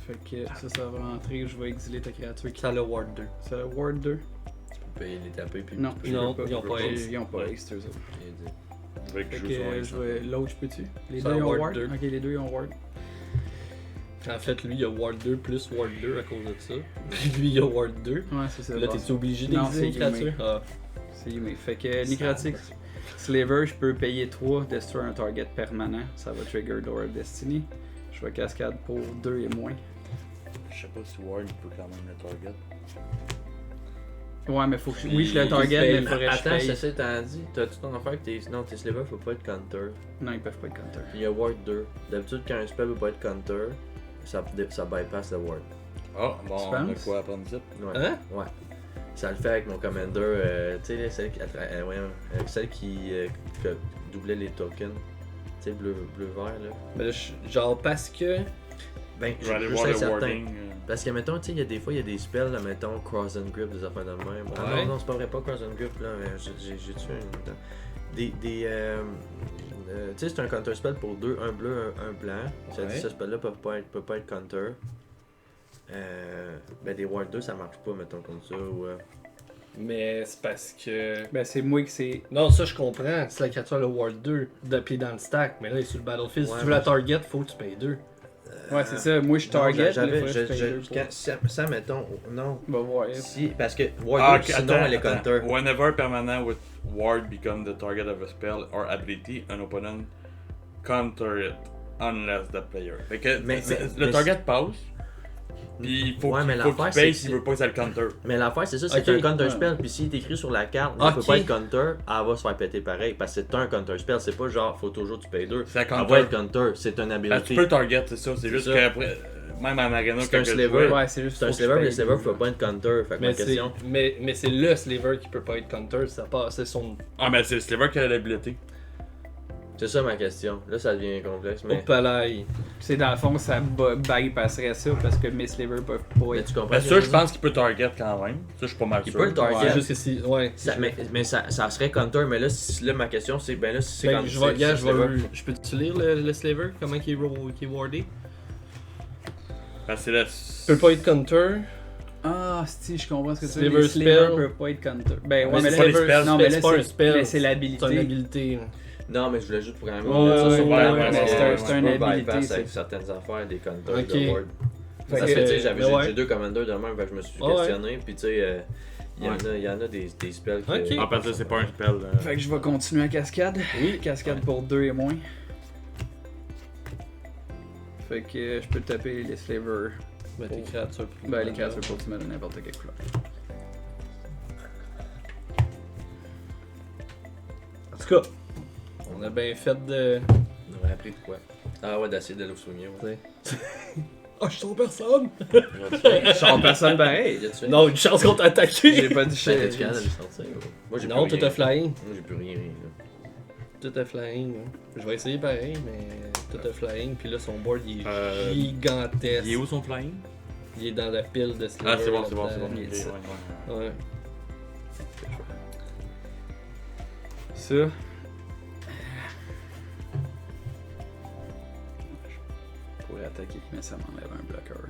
Fait que ça va rentrer, je vais exiler ta créature qui Ça le Ward 2. c'est la Ward 2. Tu peux payer les taper, puis Non, tu peux- je Non, peux pas. ils ont pas ace. Ils ont pas ace, eux autres. Ok, dis. Avec Fait je que joue sur un je vais. L'autre, je peux-tu? Les Ça deux ils ont Ward Ward? 2. Ok, les deux ils ont Ward. En fait, lui, il a Ward 2 plus Ward 2 à cause de ça. Puis lui, il a Ward 2. Ouais, c'est ça. Là, bon. t'es obligé Non, d'exiler une c'est Yume. créature. Ah. C'est Yume. Fait que Necrotic Slaver, je peux payer 3, destroy un target permanent. Ça va trigger Door of Destiny. Je vais cascade pour 2 et moins. Je sais pas si Ward peut quand même le target. Ouais, mais faut que. Puis, Oui, je le target, mais il faudrait que je Attends, paye. ceci t'en dit, t'as-tu ton affaire que tes. Non, tes slivers faut pas être counter. Non, ils peuvent pas être counter. Puis il y a ward 2. D'habitude, quand un spell peut pas être counter, ça bypass le ward. Ah, bon, on a penses? quoi apprendre ici? Ouais. Hein? Ouais. Ça le fait avec mon commander, tu sais, celle qui, celle qui doublait les tokens. Tu sais, bleu-vert là. Mais là, genre, parce que. Ben, Je vais aller je voir suis le certain. wording. Parce que, mettons, tu sais, il y a des fois, il y a des spells, là, mettons, Cross and Grip, des affaires de même. Ah Ouais. non, c'est pas vrai, pas Cross and Grip, là, mais j'ai tué une. Tu sais, c'est un counter spell pour 2, un bleu, un blanc. Ça dit Ouais. ce spell-là peut pas être counter. Ben, des Ward 2, ça marche pas, mettons, comme ça. Ou, Mais c'est parce que. Ben, c'est moi qui c'est. Non, ça je comprends. Si la créature a le Ward 2, d'appeler dans le stack. Mais là, il est sur le battlefield. Ouais, si tu veux la mais- target, faut que tu payes 2. Ouais, c'est ça. Moi, je target. mais J'avais, faudrait que je paye deux pour- ça, mettons, non. Bah, ouais. Si, parce que Ward 2, sinon, elle est counter. Whenever permanent with ward become the target of a spell or ability, an opponent counter it unless the player. Fait que Mais- le mais- target passe. Puis il faut Ouais, mais qu'il faut l'affaire, qu'il paye c'est s'il que- veut pas que ça le counter. Mais l'affaire, c'est ça, c'est Ok, un counter ouais. spell, puis s'il est écrit sur la carte, il peut Ok. pas être counter, elle va se faire péter pareil, parce que c'est un counter spell, c'est pas genre, faut toujours que tu payes 2. C'est un Elle counter. va être counter, c'est un Ah, ability. tu peux le target, c'est ça. C'est juste ça. qu'après, même en arena, C'est un quand je sliver. jouais, Ouais, c'est juste. C'est un faut que je sliver, mais paye le sliver deux. peut pas être counter, fait que ma Mais c'est question. mais c'est le sliver qui peut pas être counter. Ça passe, c'est son. Ah, mais c'est le sliver qui a l'habilité. C'est ça ma question. Là, ça devient complexe, mais. Au palais. C'est dans le fond, ça bypasserait ça parce que mes slivers peuvent pas Mais être. tu comprends? Ben, ce ça, que je veux pense qu'il peut target quand même. Ça, je suis pas mal Il sûr. peut le target. C'est juste que si. Ouais. dire? Mais ça serait counter, mais là, là ma question, c'est. Ben là, si c'est Ben, counter. je vais, c'est regarde, sliver. je peux-tu lire le sliver? Comment il est wardé? Parce que c'est la. Il peut pas être counter. Ah, si, je comprends ce que tu veux Sliver dire. Les slivers spell. peuvent pas être counter. Ben, ouais, Mais mais c'est là, pas les spells, non, mais c'est là, pas un spell. mais c'est C'est une l'habilité. habilité. là. Non, mais je voulais juste programmer. Ouais, mettre ça ouais, sur ouais, le ouais, parce mais que c'est un- tu c'est une peux habilité, bypass c'est- avec certaines affaires des counters Ok. de ward. Parce que tu sais, j'ai 2 commanders de même, fait que je me suis Ouais. questionné, puis tu sais, il y en a des spells qui... Ok. En fait, ça, c'est pas un spell. Fait que je vais continuer à cascade. Oui. Cascade pour 2 et moins. Fait que je peux taper les slavers. Ben, tes créatures. Ben, les créatures pour tu mets de n'importe quelle couleur. En tout cas, on a bien fait de. On aurait appris de quoi? Ah ouais, d'essayer de le soigner, ouais. Oh, je sens personne! Je suis en personne pareil. Non, une chance qu'on t'a attaqué! J'ai pas dit Tu capable de le sortir? Moi, j'ai Non, plus tout a rien. flying. Moi, j'ai plus rien, là. Tout a flying. Hein. Je vais essayer pareil, mais tout a flying. Puis là, son board il est gigantesque. Il est où son flying? Il est dans la pile de Slayer. Ah, c'est bon, c'est bon, là-dedans. c'est bon. Il est Ok, ici. ouais, ouais. Ouais. Ça. Je pourrais attaquer, mais ça m'enlève un bloqueur.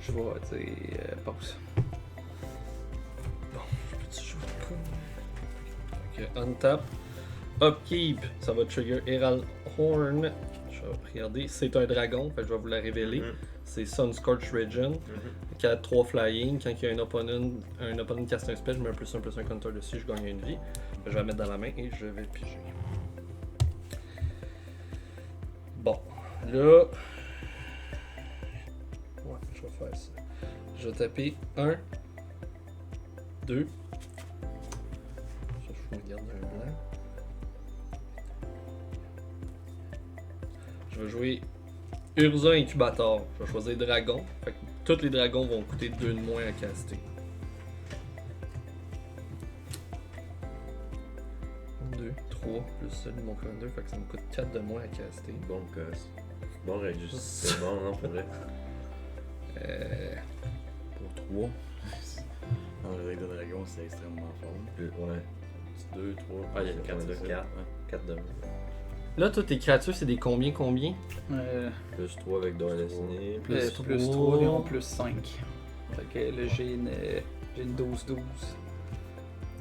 Je vais, tu sais, pause. Petit jeu de con. Ok, untap. Upkeep, ça va trigger Herald Horn. Je vais regarder. C'est un dragon, fait que je vais vous la révéler. Mhm. C'est Sunscorch Region. Qui a 3 flying. Quand il y a un opponent caste un spell, je mets un +1/+1 counter dessus, je gagne une vie. Je vais la mettre dans la main et je vais piger. Bon, là. Ouais, je vais faire ça. Je vais taper 1, 2. Ça, je vais garder un blanc. Je vais jouer Urza Incubator. Je vais choisir Dragon. Fait que tous les dragons vont coûter 2 de moins à caster. 2, 3, plus celui de mon commander. Fait que ça me coûte 4 de moins à caster. Bon gosse. Bon registre. C'est bon, non, pour vrai. Pour 3. Dans le deck de dragon, c'est extrêmement fort. Ouais. 2, 3. Ah, il y a 4 de 4. 4 de Là, toutes tes créatures, c'est des combien? plus 3 avec Dora Destinée. Plus Plus 3. 3 et on plus 5. Fait que là, j'ai une 12-12.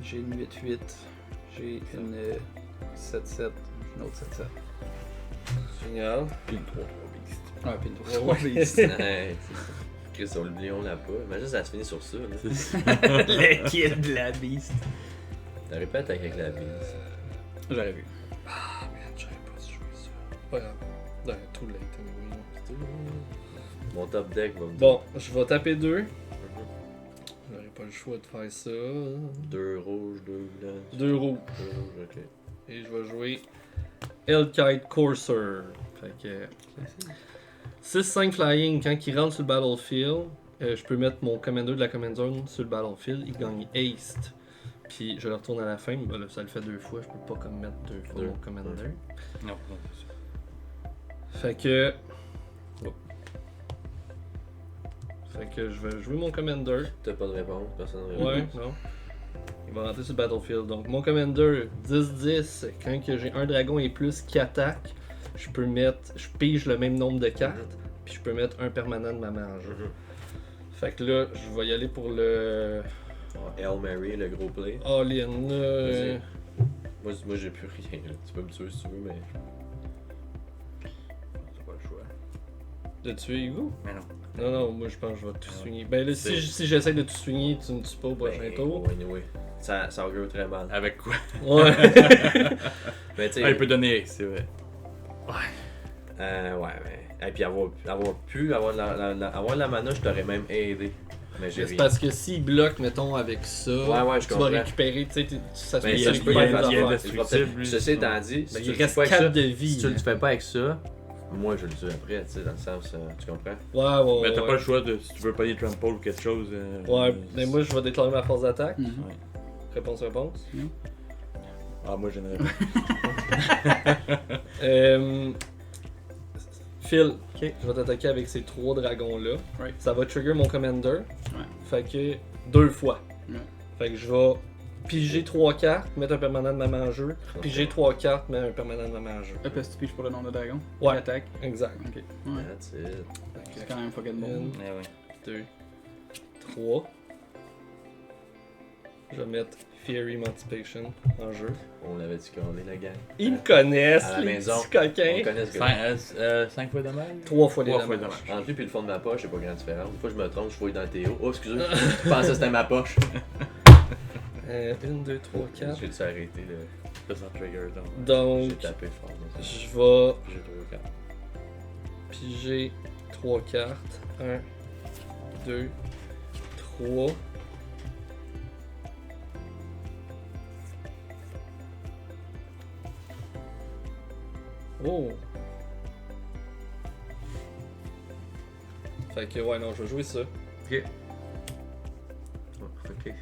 J'ai une 8-8. J'ai une 7-7. J'ai une autre 7-7. Génial. Puis le 3 beast. Ah, puis une Ouais, 3 ouais. beast. Ouais, Chris, on l'oublie, on l'a pas. Imagine ça se finit sur ça. Là. Le kill de la beast. T'aurais pas attaqué avec la bise. J'aurais vu. Ah, merde, j'aurais pas dû jouer ça. Pas grave. Non, too late anyway. Mon top deck va me dire. Bon, je vais taper 2. J'aurais pas le choix de faire ça. 2 rouges, 2 blancs. 2 rouges. 2 rouges, ok. Et je vais jouer Hellkite Courser. Fait que 6-5 flying, quand il rentre sur le battlefield, je peux mettre mon commander de la command zone sur le battlefield, il gagne haste. Puis je le retourne à la fin, ben là, ça le fait 2 fois, je peux pas comme mettre 2 fois mon commander. Non, non, c'est ça. Fait que. Oh. Fait que je vais jouer mon commander. T'as pas de réponse, personne ne répond. Ouais, non. Il va rentrer sur le battlefield. Donc mon commander 10-10, quand que j'ai un dragon et plus qui attaque, je pige le même nombre de cartes, puis je peux mettre un permanent de ma main en jeu. Fait que là, je vais y aller pour le Hail Mary, le gros play. all-in. Vas-y. Moi j'ai plus rien. Là. Tu peux me tuer si tu veux, mais. C'est pas le choix. De tuer Hugo? Mais non. Non, non, moi je pense que je vais tout swinguer. Ben là, C'est- si j'essaie de tout swinguer, tu me tues pas au prochain tour. Ouais, anyway. Ça augure très mal. Avec quoi? Ouais. Mais tu sais. Ah, il peut donner, c'est vrai. Ouais, mais. Et puis avoir de la mana, je t'aurais même aidé. Mais j'ai C'est rien. parce que s'il bloque, mettons, avec ça, Ouais, je tu vas comprends. récupérer, tu sais, ça se Mais peut ça, qu'il je peux y y ait aller. des il y a affaires. des- destructible, lui, Ceci étant dit, si Ben, tu il le reste fais pas avec 4 ça, de vie. si tu le hein. fais pas avec ça, moi je le tue après, tu sais, dans le sens, tu comprends? Ouais. Mais t'as pas le choix de. Si tu veux pas des trample ou quelque chose. Ouais, mais moi je vais déclarer ma force d'attaque. Mhm. Réponse. Ah, moi j'ai une réponse. Phil, je vais t'attaquer avec ces 3 dragons-là. Right. Ça va trigger mon commander. Ouais. Fait que 2 fois. Ouais. Fait que je vais piger 3 cartes, mettre un permanent de ma main en jeu. Piger 3 cartes, mettre un permanent de ma main en jeu. Parce que tu piges pour le nom de dragon. Ouais. Attaque. Exact. Ok. Ouais. That's it. C'est quand même fucking bon. 1, Mais oui. 2, 3. Je vais mettre Fear Emancipation en jeu. On l'avait dit qu'on est la gang. Ils me connaissent, à la les maison. petits coquins. On connaît ce gars. 5 fois de mal? 3 fois les 3 fois de dommages. dommage. Entre lui et le fond de ma poche, c'est pas grande différence. Des fois, je me trompe, je fouille dans le Théo. Oh, excusez, je pensais que c'était ma poche. 1, 2, 3, 4. J'ai dû arrêter le. Ça, ça trigger. J'ai Donc, tapé fort. mais ça- je vais J'ai 3 4. piger 3 cartes. 1, 2, 3. Oh! Fait que ouais, non, je vais jouer ça. Ok. Ok.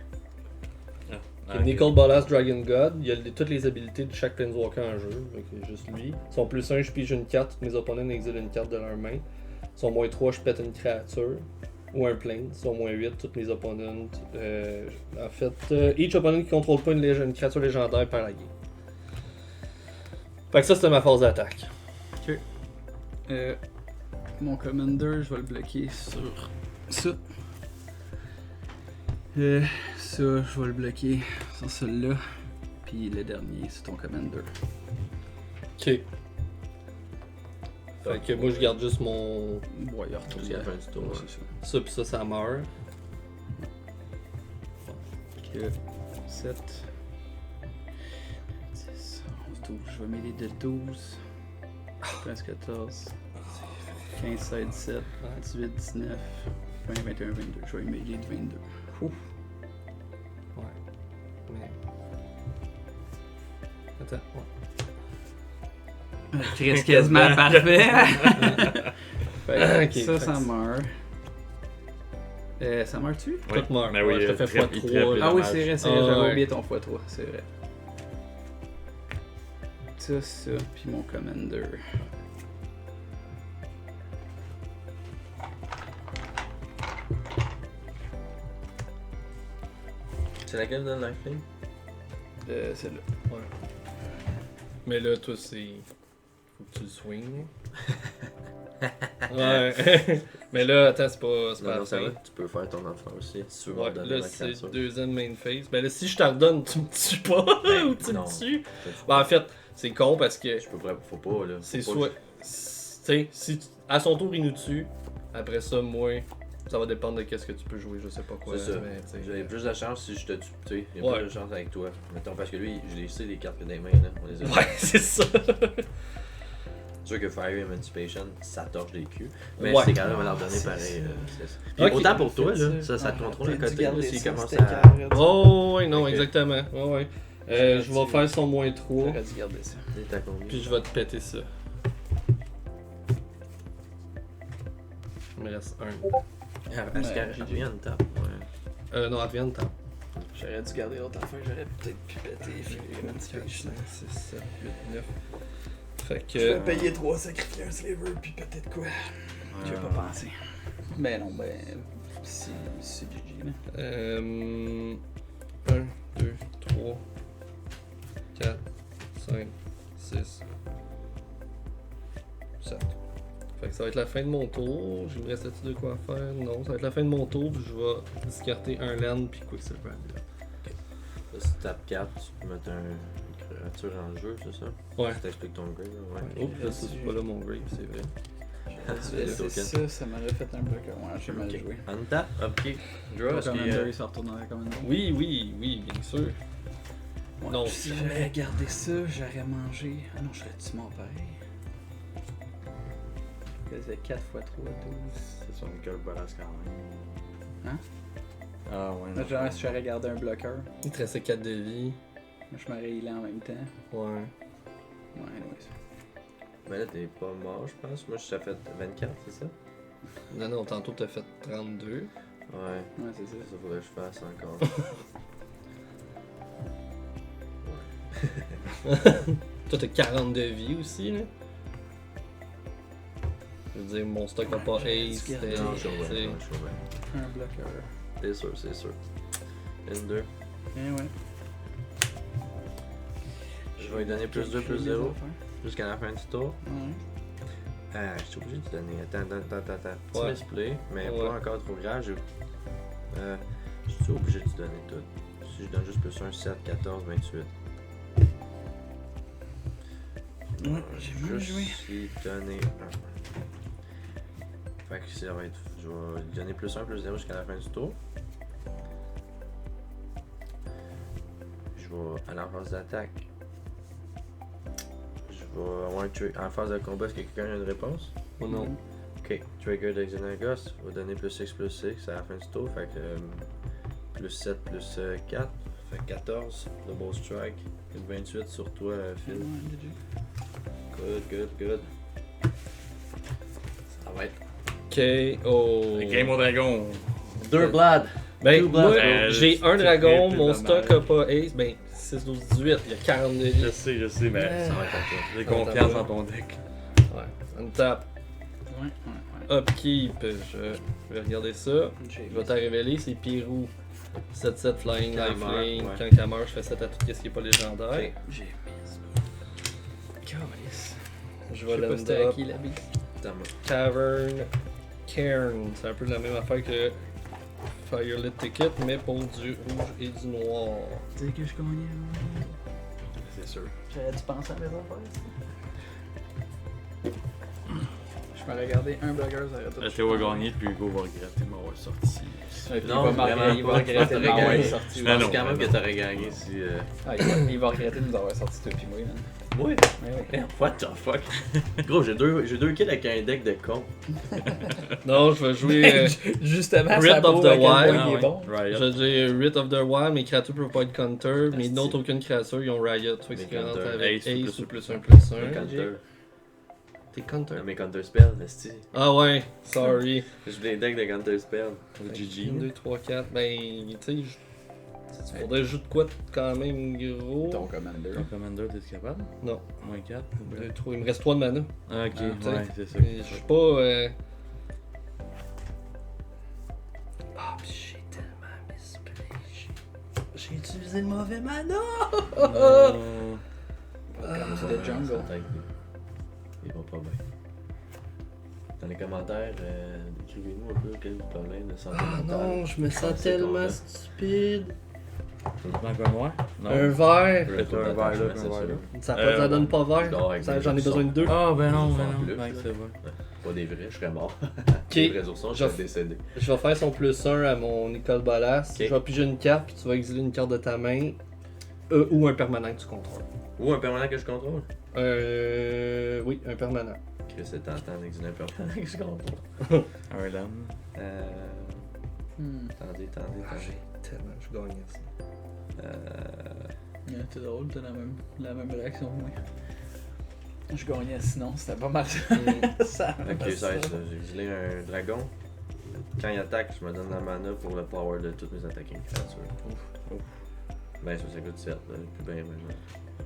Okay, Nicol Bolas Dragon God, il y a toutes les habilités de chaque Planeswalker en jeu, donc juste lui. Son plus 1, je pige une carte, tous mes opponents exilent une carte de leur main. Son moins 3, je pète une créature ou un plane. Son moins 8, tous mes opponents. En fait, each opponent qui contrôle pas une créature légendaire perd la game. Fait que ça, c'était ma phase d'attaque. Mon commander, je vais le bloquer sur ça. Ça, je vais le bloquer sur celui-là. Puis le dernier, c'est ton commander. Ok. Fait que moi, je garde juste mon. Ouais, il retourne. Jusqu'à la fin du tour. Ouais, Ouais. c'est ça. Ça, pis ça meurt. Ok. 7. 10, 11, 12. Je vais mêler de 12. 15, 14. 15, 16, 17. 18, 19. 20, 21, 22. Je vais mêler de 22. Ouais. Mais. Attends, ouais. Chris, quasiment parfait. Fait que Ok, ça, fait ça que- meurt. Ça meurt-tu? Tout meurt. Mais Ouais, oui, je te fais il x3. triple là. les Ah oui, dommages. c'est vrai, c'est Ah, vrai, j'avais ouais. oublié ton x3, c'est vrai. Ça, puis mon commander. C'est laquelle dans le lifeline? Celle-là. Mais là, toi, c'est. Faut que tu le swings. Ouais. Mais là, attends, c'est pas Non, la non, ça fin. va. Tu peux faire ton enfant aussi si tu veux Ouais, ordonner là, la c'est créature. deuxième main phase. Ben là, si je te redonne, tu me tues pas ou tu non. me tues. Ben en fait, c'est con parce que Je peux pas, faut pas là. c'est Faut pas soit. Tu sais, si à son tour il nous tue, après ça, moi, ça va dépendre de qu'est-ce que tu peux jouer, je sais pas quoi. C'est ça. mais, tu sais, J'ai plus de chance si je te tue. Tu sais, il y a Ouais. plus de chance avec toi. Mettons, parce que lui, je les sais les cartes que des mains là. On les a. Ouais, c'est ça. C'est sûr que Fire Emancipation, ça torche des culs. Mais Ouais. c'est quand même à leur donner c'est pareil. ça. Puis Ok. autant pour toi, là, Ça, ça te contrôle à t'as dû côté. Là, garder s'il ça, commence c'était à. carré. Oh, ouais, non, Ok. exactement. Ouais, ouais. Je vais faire son moins 3, J'aurais dû garder ça. T'as combien? puis je vais te péter ça. Il me reste un. Ah, parce Ouais, qu'elle j'ai revient une tape. Ouais. Non, elle vient de temps. J'aurais dû garder l'autre affaire, j'aurais peut-être pu péter. Fait que 6, 7, 8, 9. Fait je vais que. payer 3, sacrifier un sliver, puis peut-être quoi. J'y ai pas pensé. Ben non, ben. C'est GG là. 1, 2, 3, 4, 5, 6, 7. Fait que ça va être la fin de mon tour. Il me restait-tu de quoi faire? Non, ça va être la fin de mon tour. Puis je vais discarter un land puis Quicksilver. Là, si tu tapes 4, tu peux mettre une créature en jeu, c'est ça? Ouais. Tu t'expliques ton grave, ouais. Oups, là, ça, c'est pas là mon grave, c'est vrai. C'est ça, ça m'aurait fait un bloqueur. Ouais, j'ai mal Ok. joué. En tape, ok. Draw, Ton est-ce qu'il y commander, a. il se retourne dans la commander. Oui, oui, oui, bien sûr. Ouais, Non. Si j'avais gardé ça, j'aurais mangé. Ah non, je serais-tu mort pareil? Faisait 4 x 3, 12. C'est son Nicole Bolas quand même. Hein? Ah ouais. Moi, genre, si j'aurais gardé un bloqueur, Il te restait 4 de vie. moi, je m'aurais healé en même temps. Ouais. Ouais, anyways. Mais là, t'es pas mort, je pense. Moi, je t'ai fait 24, c'est ça? Non, non, tantôt t'as fait 32. Ouais. Ouais, c'est ça. Ça faudrait que je fasse encore. Toi, t'as 40 de vie aussi, là. Je veux dire, mon stock n'a pas ace, c'était. Non, je suis tu sais. ouais, je suis ouais. Un bloqueur. C'est sûr, c'est sûr. N2. Eh ouais. Je vais lui donner plus 2, plus 0 jusqu'à la fin du tour. Ouais. Ah, je suis obligé de donner. Attends. Petit misplay, mais Ouais. pas encore trop grave. Je suis obligé de te donner tout. Si je donne juste plus 1, 7, 14, 28. Ouais, j'ai vu jouer. Lui donner 1. Fait que ça va être. Je vais lui donner plus 1, plus 0 jusqu'à la fin du tour. Je vais aller en phase d'attaque. Je vais avoir en phase de combat, est-ce que quelqu'un a une réponse? Oh non. Ok, trigger de Xenagos va donner plus 6 à la fin du tour, fait que plus 7 plus 4, fait que 14, double strike, une 28 sur toi Phil. Good. Ça va être KO. Game au dragon. 2 blood! Ben, Two moi, blood. j'ai un c'est dragon, plus mon normal. stock a pas Ace, ben 6, 12, 18, il y a 40 de vie. Je sais, mais Ça va être à toi. j'ai confiance en ton deck. Ouais, on tape. Ouais. Upkeep, je vais regarder ça. Je vais te révéler, c'est Pirou. 7-7 Flying, Quand elle Lifelink. meurt, Quand elle meurt, je fais 7 à tout ce qui est pas légendaire. Ok. J'ai mis. Calice. Je Je vais sais pas land c'était à up. qui la bise. Dans ma- Tavern, Cairn. C'est un peu la même affaire que Firelit Ticket, mais pour du rouge et du noir. Tu sais que je gagnais. C'est sûr. J'aurais dû penser à mes affaires. Je me regardais un blogueur, ça aurait tout. Théo va gagner, puis Hugo va regretter de m'avoir sorti. Non, vraiment il va pas. regretter de T'aurais m'avoir gagné. sorti. Je Non, pense non, quand même non. que t'aurais gagné si. Il va regretter de nous avoir sorti toi puis moi, man. Oui! Mais oui. What the fuck? Gros, j'ai deux kills avec un deck de con. Non, je vais jouer. Justement, Rid ça of prouve the à quel point Wild. il est bon. Je Riot. vais dire Writ of the Wild, mes créatures peuvent pas être counter, mais Asti. d'autres aucune créature, ils ont Riot. Soit Des qu'ils rentrent counter. avec Ace ou Ace ou plus plus 1 un. plus Mes 1. counter. T'es counter. Mes counter spells, esti. Ah ouais, sorry. Je joue des decks de counter spells. 1, GG. 2, 3, 4. Ben, tu sais, il faudrait jouer de quoi de quand même gros. Ton commander. Ton commander, t'es capable? Non, Moins 4. 2, 3. Il me reste 3 de mana. Ah, ok, t'sais. ouais, c'est ça. Je suis pas. Ah, pis j'ai tellement misplay. J'ai utilisé le mauvais mana! C'est le jungle. Ils vont pas bien. Dans les commentaires, écrivez-nous un peu quel est le problème de santé Ah mentale. non, je me sens C'est ton tellement gars. stupide. Tu manques un noir? Non. Un vert. Fais-toi un verre là, un verre là. Ça donne pas je dors avec vert. des J'en ai oursons. besoin de 2. Ah, ben non, Ils ben font non. plus, Ouais, là. c'est vrai. Pas des vrais, je serais mort. Ok. Les vrais oursons, je Je- serais décédé. Je vais faire son plus 1 à mon Nicole Bolas. Ok. Je vais piger une carte, puis tu vas exiler une carte de ta main. Ou un permanent que tu contrôles. Ou un permanent que je contrôle. Oui, un permanent. Que c'est tentant d'exiler un permanent que je contrôle. Un lame. Attendez. Tellement, je gagne ça. C'est drôle, t'as la même réaction que moi. Je gagnais sinon, c'était pas mal. Ça Ok, ça j'ai exilé un dragon. Quand il attaque, je me donne la mana pour le power de toutes mes attaquants créatures. Ben, ça coûte 7, là. Plus bien, maintenant.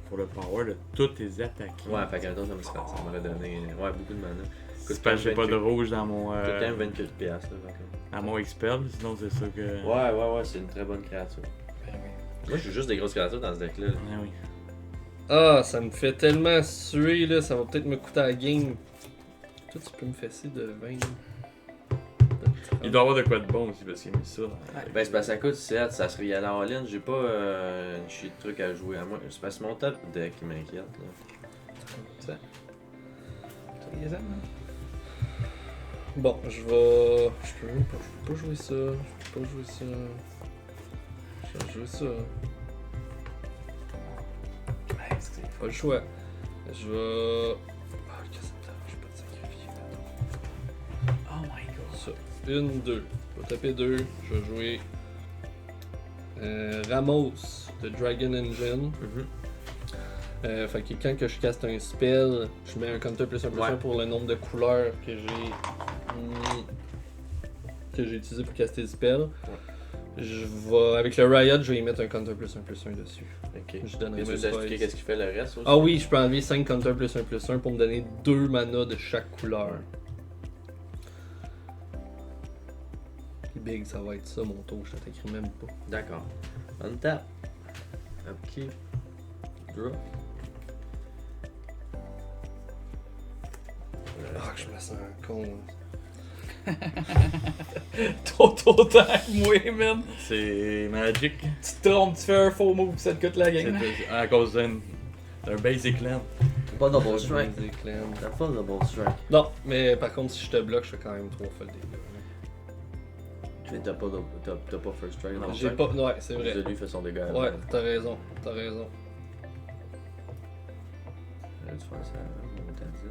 Pour le power de tous tes attaques. Ouais, fait qu'un autre, ça m'aurait donné beaucoup de mana. C'est parce que j'ai pas de rouge dans mon. Coûte quand même 28 piastres, là, par contre. À mon expel, sinon c'est ça que. Ouais, c'est une très bonne créature. Moi, je joue juste des grosses créatures dans ce deck-là. Ah oui. Ah, ça me fait tellement suer, là. Ça va peut-être me coûter la game. Toi, tu peux me fesser de 20. Il doit y avoir de quoi de bon aussi parce qu'il a mis ça. Ben, c'est parce que ça coûte 7, ça serait y aller en ligne. J'ai pas une shit de trucs à jouer à moi. C'est parce que mon top deck qui m'inquiète, là. Tu les aimes, hein? Bon, je peux pas jouer ça. Je peux pas jouer ça. Je vais jouer ça. Pas le choix. Je vais. Ah, qu'est-ce que ça me je peux te sacrifier. Oh my god. Ça. 1, 2. Je vais taper 2. Je vais jouer. Ramos de Dragon Engine. Fait que quand que je caste un spell, je mets un counter plus un plus Ouais. un pour le nombre de couleurs que j'ai mis. Que j'ai utilisé pour caster le spell. Je vais. Avec le Riot, je vais y mettre un counter plus un dessus. Ok. Je donnerai Et tu même veux pas expliquer ici. qu'est-ce qui fait le reste aussi? Ah oui, je peux enlever 5 counter plus un pour me donner 2 mana de chaque couleur. Big, ça va être ça mon tour, je t'attaquerai même pas. D'accord. On tap. Upkeep. Draw. Ah, que je me sens un con. Autant que moi, man. C'est magic. Tu te trompes, tu fais un faux move, ça te coûte la game. C'est à cause d'un basic land. Pas double strike. Basic land. T'as pas double strike. Non, mais par contre, si je te bloque, je fais quand même 3 fois le dégât. Mais t'as pas first strike. non, J'ai strike. pas. Ouais, c'est vrai. Lui fait son dégât. Ouais, t'as raison. T'as raison. J'aurais dû faire ça avant, on t'a dit.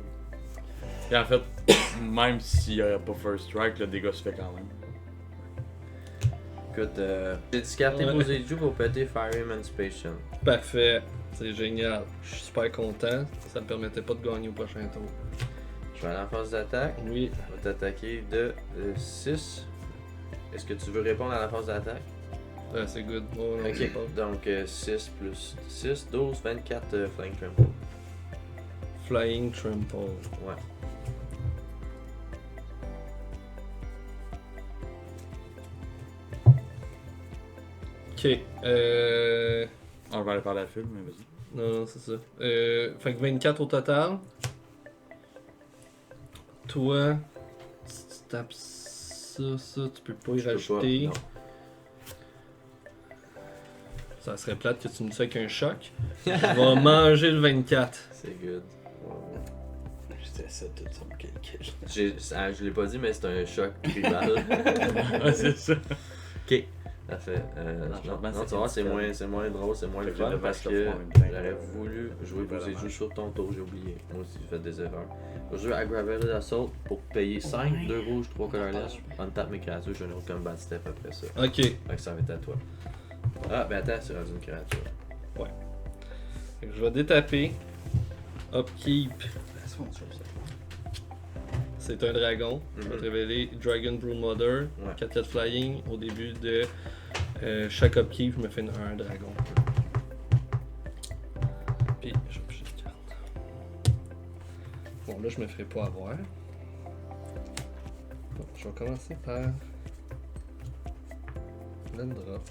Et en fait, même s'il n'y aurait pas first strike, le dégât se fait quand même. Écoute, j'ai discarté Ouais. vos éjus pour péter Fire Emancipation. Parfait. C'est génial. Je suis super content. Ça me permettait pas de gagner au prochain tour. Je vais aller en phase d'attaque. Oui. Je vais t'attaquer de 6. Est-ce que tu veux répondre à la phase d'attaque? C'est good. Oh, non, c'est Ok, pas. donc 6 plus 6, 12, 24 Flying Trample. Flying Trample. Ouais. Ok. On va aller parler à Phil, mais vas-y. Non, c'est ça. Fait que 24 au total. Toi, tu tapes ça, tu peux pas y Je peux rajouter. pas, non. Ça serait plate que tu me dises avec un choc. Je vais manger le 24. C'est good. J'étais ça tout sur le calcul. Je l'ai pas dit, mais c'est un choc tribal. Ouais, c'est ça. Ok. Parfait. Non, franchement, tu vois, c'est moins drôle, c'est moins le Fait que j'ai fun de parce vaches que en même temps. j'aurais voulu jouer vos éjus sur ton tour, j'ai oublié. Moi aussi, j'ai fait des erreurs. Je vais jouer Aggravated Assault pour payer 5, 2 rouges, 3 colorless. On tape mes créatures, j'ai un autre combat step après ça. Ok. Fait que ça va être à toi. Ah, ben attends, c'est rendu une créature. Fait que je vais détaper. Upkeep. C'est bon, ça. C'est un dragon. Je vais te révéler Dragon Broodmother. Ouais. 4-4 flying. Au début de chaque upkeep, je me fais un dragon. Puis je vais piger une carte. Bon, là, je me ferai pas avoir. Bon, je vais commencer par. Land drop.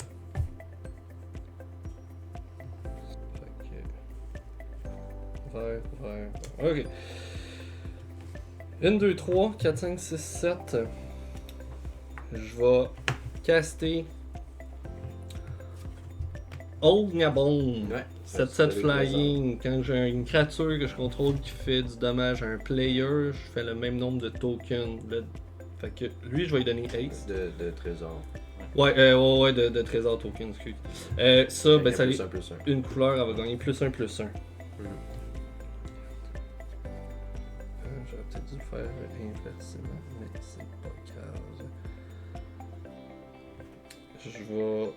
Fait que. Vert. Ok. 1, 2, 3, 4, 5, 6, 7. Je vais caster Old Gabon. Ouais. 7-7 flying. Quand j'ai une créature que je contrôle qui fait du dommage à un player, je fais le même nombre de tokens. Fait que lui, je vais lui donner Ace. De trésor. Ouais, de trésor token, excuse. Ça, ben, ça plus lui- un, plus un. une couleur, elle va gagner +1/+1. J'aurais peut-être dû le faire inversement, mais c'est pas grave. Je vais.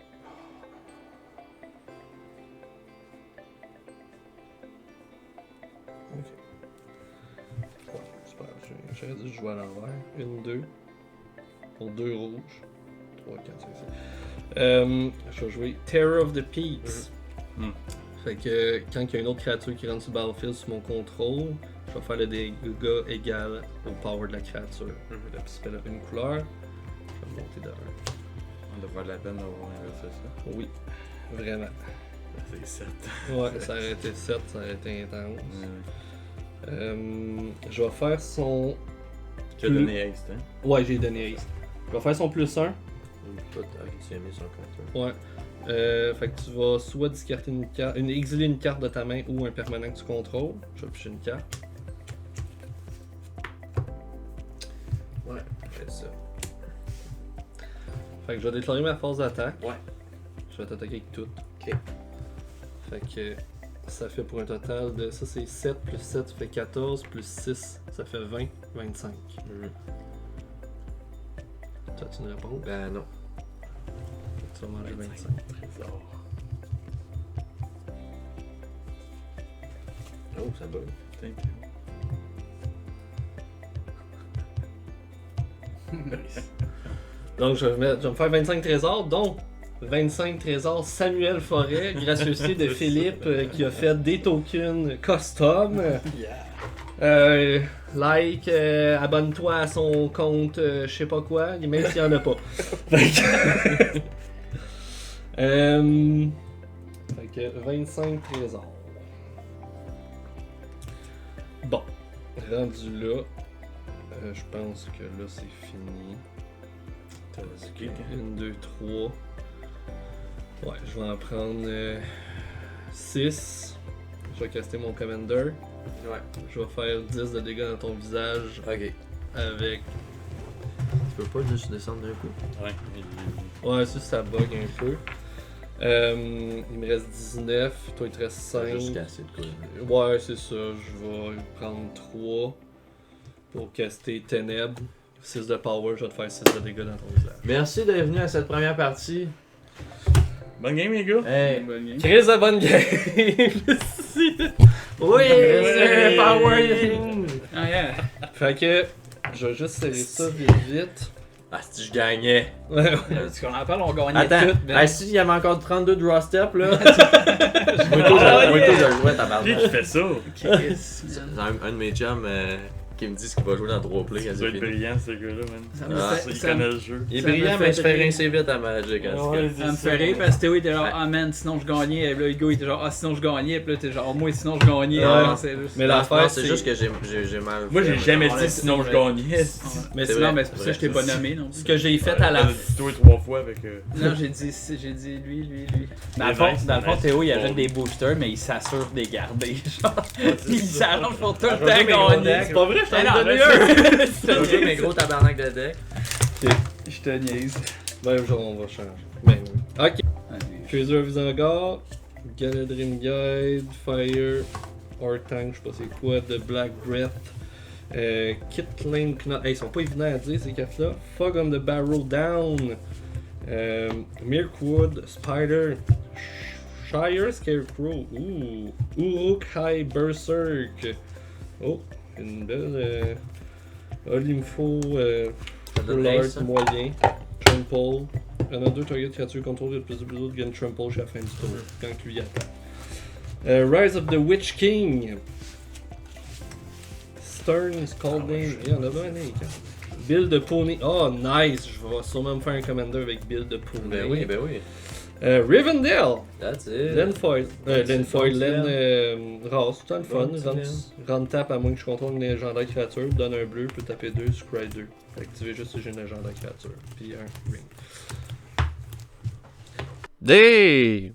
Ok. Ouais, c'est pas grave, j'aurais dû jouer à l'envers. 1, 2. Pour 2 rouges. 3, 4, 5, 6. Je vais jouer Terror of the Peaks. Mhm. Fait que quand il y a une autre créature qui rentre sur le battlefield sous mon contrôle, je vais faire le dégât égal au power de la créature. Là, puis c'est une couleur. Je vais monter de 1. On devrait de la peine d'avoir inversé ça. Oui, vraiment. C'est 7. Ouais, ça aurait été 7, ça aurait été intense. Je vais faire son. Tu as donné Ace, hein? Ouais, j'ai donné Ace. Je vais faire son +1. Tu as mis son compteur. Ouais. Fait que tu vas soit discarter une carte, exiler une carte de ta main ou un permanent que tu contrôles. Je vais picher une carte. Ouais, fais ça. Fait que je vais déclarer ma force d'attaque. Ouais. Je vais t'attaquer avec tout. Ok. Fait que ça fait pour un total de. Ça c'est 7 plus 7, ça fait 14 plus 6, ça fait 20, 25. Toi tu une réponse? Ben non. Tu vas manger 25. Trésor. Oh, ça bug. Thank you. Donc je vais me faire 25 trésors, dont 25 trésors Samuel Forêt, gracieuseté de Philippe qui a fait des tokens custom. Like, abonne-toi à son compte, je sais pas quoi, même s'il y en a pas. Fait que 25 trésors. Bon, rendu là, Je pense que là, c'est fini. T'as dit 1, 2, 3. Ouais, je vais en prendre 6. Je vais caster mon Commander. Ouais. Je vais faire 10 de dégâts dans ton visage Ok. avec. Tu peux pas juste descendre d'un coup? Ouais. Ouais, ça bug un peu. Il me reste 19, toi il te reste 5. Juste casser de quoi. Ouais, c'est ça. Je vais prendre 3 pour caster Ténèbres. 6 de power, je vais te faire 6 de dégâts dans ton visage. Merci d'être venu à cette première partie. Bonne game, les gars! Hey! Bonne game. Chris de bonne game! Oui! Ouais. Power! Ah, yeah. Fait que je vais juste serrer ça vite. Ah, si je gagnais. Ouais, ouais. Parce qu'on en parle, on gagnait Attends, tout. Ben. ah, si il y avait encore 32 draw steps là. Moi, je le jouais, Qui tabarnak. fait ça? Chris, C'est man. un de mes chums qui me dit qu'il va jouer dans 3 plays. Ça doit être brillant, ce gars-là, man. Ça me Ah, fait- il ça connaît me- le jeu. Il est Ça me brillant, fait mais il se fait rire. rincer vite à Magic. En tout cas. Ça me fait rire parce que Théo était genre, ah man, sinon je gagnais. Et là, Hugo il était genre, ah sinon je gagnais. Puis là, t'es genre, moi sinon je gagnais. Ouais. Non, c'est juste. Mais Non, l'affaire, c'est juste que j'ai mal. Moi, j'ai fait, jamais mettons. dit sinon je gagnais. Mais C'est sinon, vrai, mais c'est pour ça que je t'ai vrai. pas nommé non ce plus. que j'ai fait à la T'as dit toi 3 fois avec. Non, j'ai dit lui. Dans le Les fond, nice, dans le fond nice. Théo il Bon. achète des boosters, mais il s'assure de les garder. Genre, il s'arrange pour tout le Je vais jouer mes gros temps decks. gagner. C'est pas vrai, je Ben t'en non, ai donné je un! sais. Je vais jouer mes gros tabarnak de deck. Je te niaise. Ben, genre, on va changer. Ben, oui. Ok. Allez. Phaser Visangard, Galadrim Guide, Fire, Ortang, je sais pas c'est quoi, The Black Breath, Kitling Knot. Hey, ils sont pas évidents à dire ces cartes-là. Fog on the Barrel Down, Mirkwood, Spider, Shire Scarecrow, Uruk-hai Berserk. Oh, une belle. Olimfo, Ça donne Lord ace, ça. moyen, Trample. Il y en a 2 targets créatures contrôlées de plus de plus gagnent Trample chez la fin du tour, quand lui attaque. Rise of the Witch King. Stern Scalding. Il y en a bien les cartes. Build de Pony. Oh, nice! Je vais sûrement me faire un commander avec Build de Pony. Ben oui, ben oui. Rivendell. That's it. Lenfoil. Lenfoil, Lenfoil. Race, tout le temps le fun. Bon, petit Run tap à moins que je contrôle une légendaire créature. Donne un bleu, peut taper 2, scry 2. Activer juste si j'ai une légendaire créature. Puis un ring. Hey!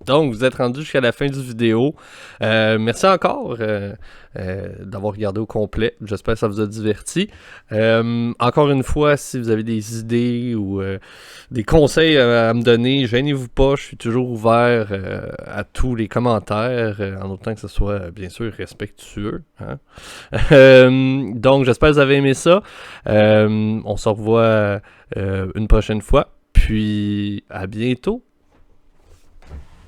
Donc, vous êtes rendu jusqu'à la fin du vidéo. Merci encore d'avoir regardé au complet. J'espère que ça vous a diverti. Encore une fois, si vous avez des idées ou des conseils à me donner, gênez-vous pas. Je suis toujours ouvert à tous les commentaires, en autant que ce soit, bien sûr, respectueux. Hein? Donc, j'espère que vous avez aimé ça. On se revoit une prochaine fois. Puis, à bientôt.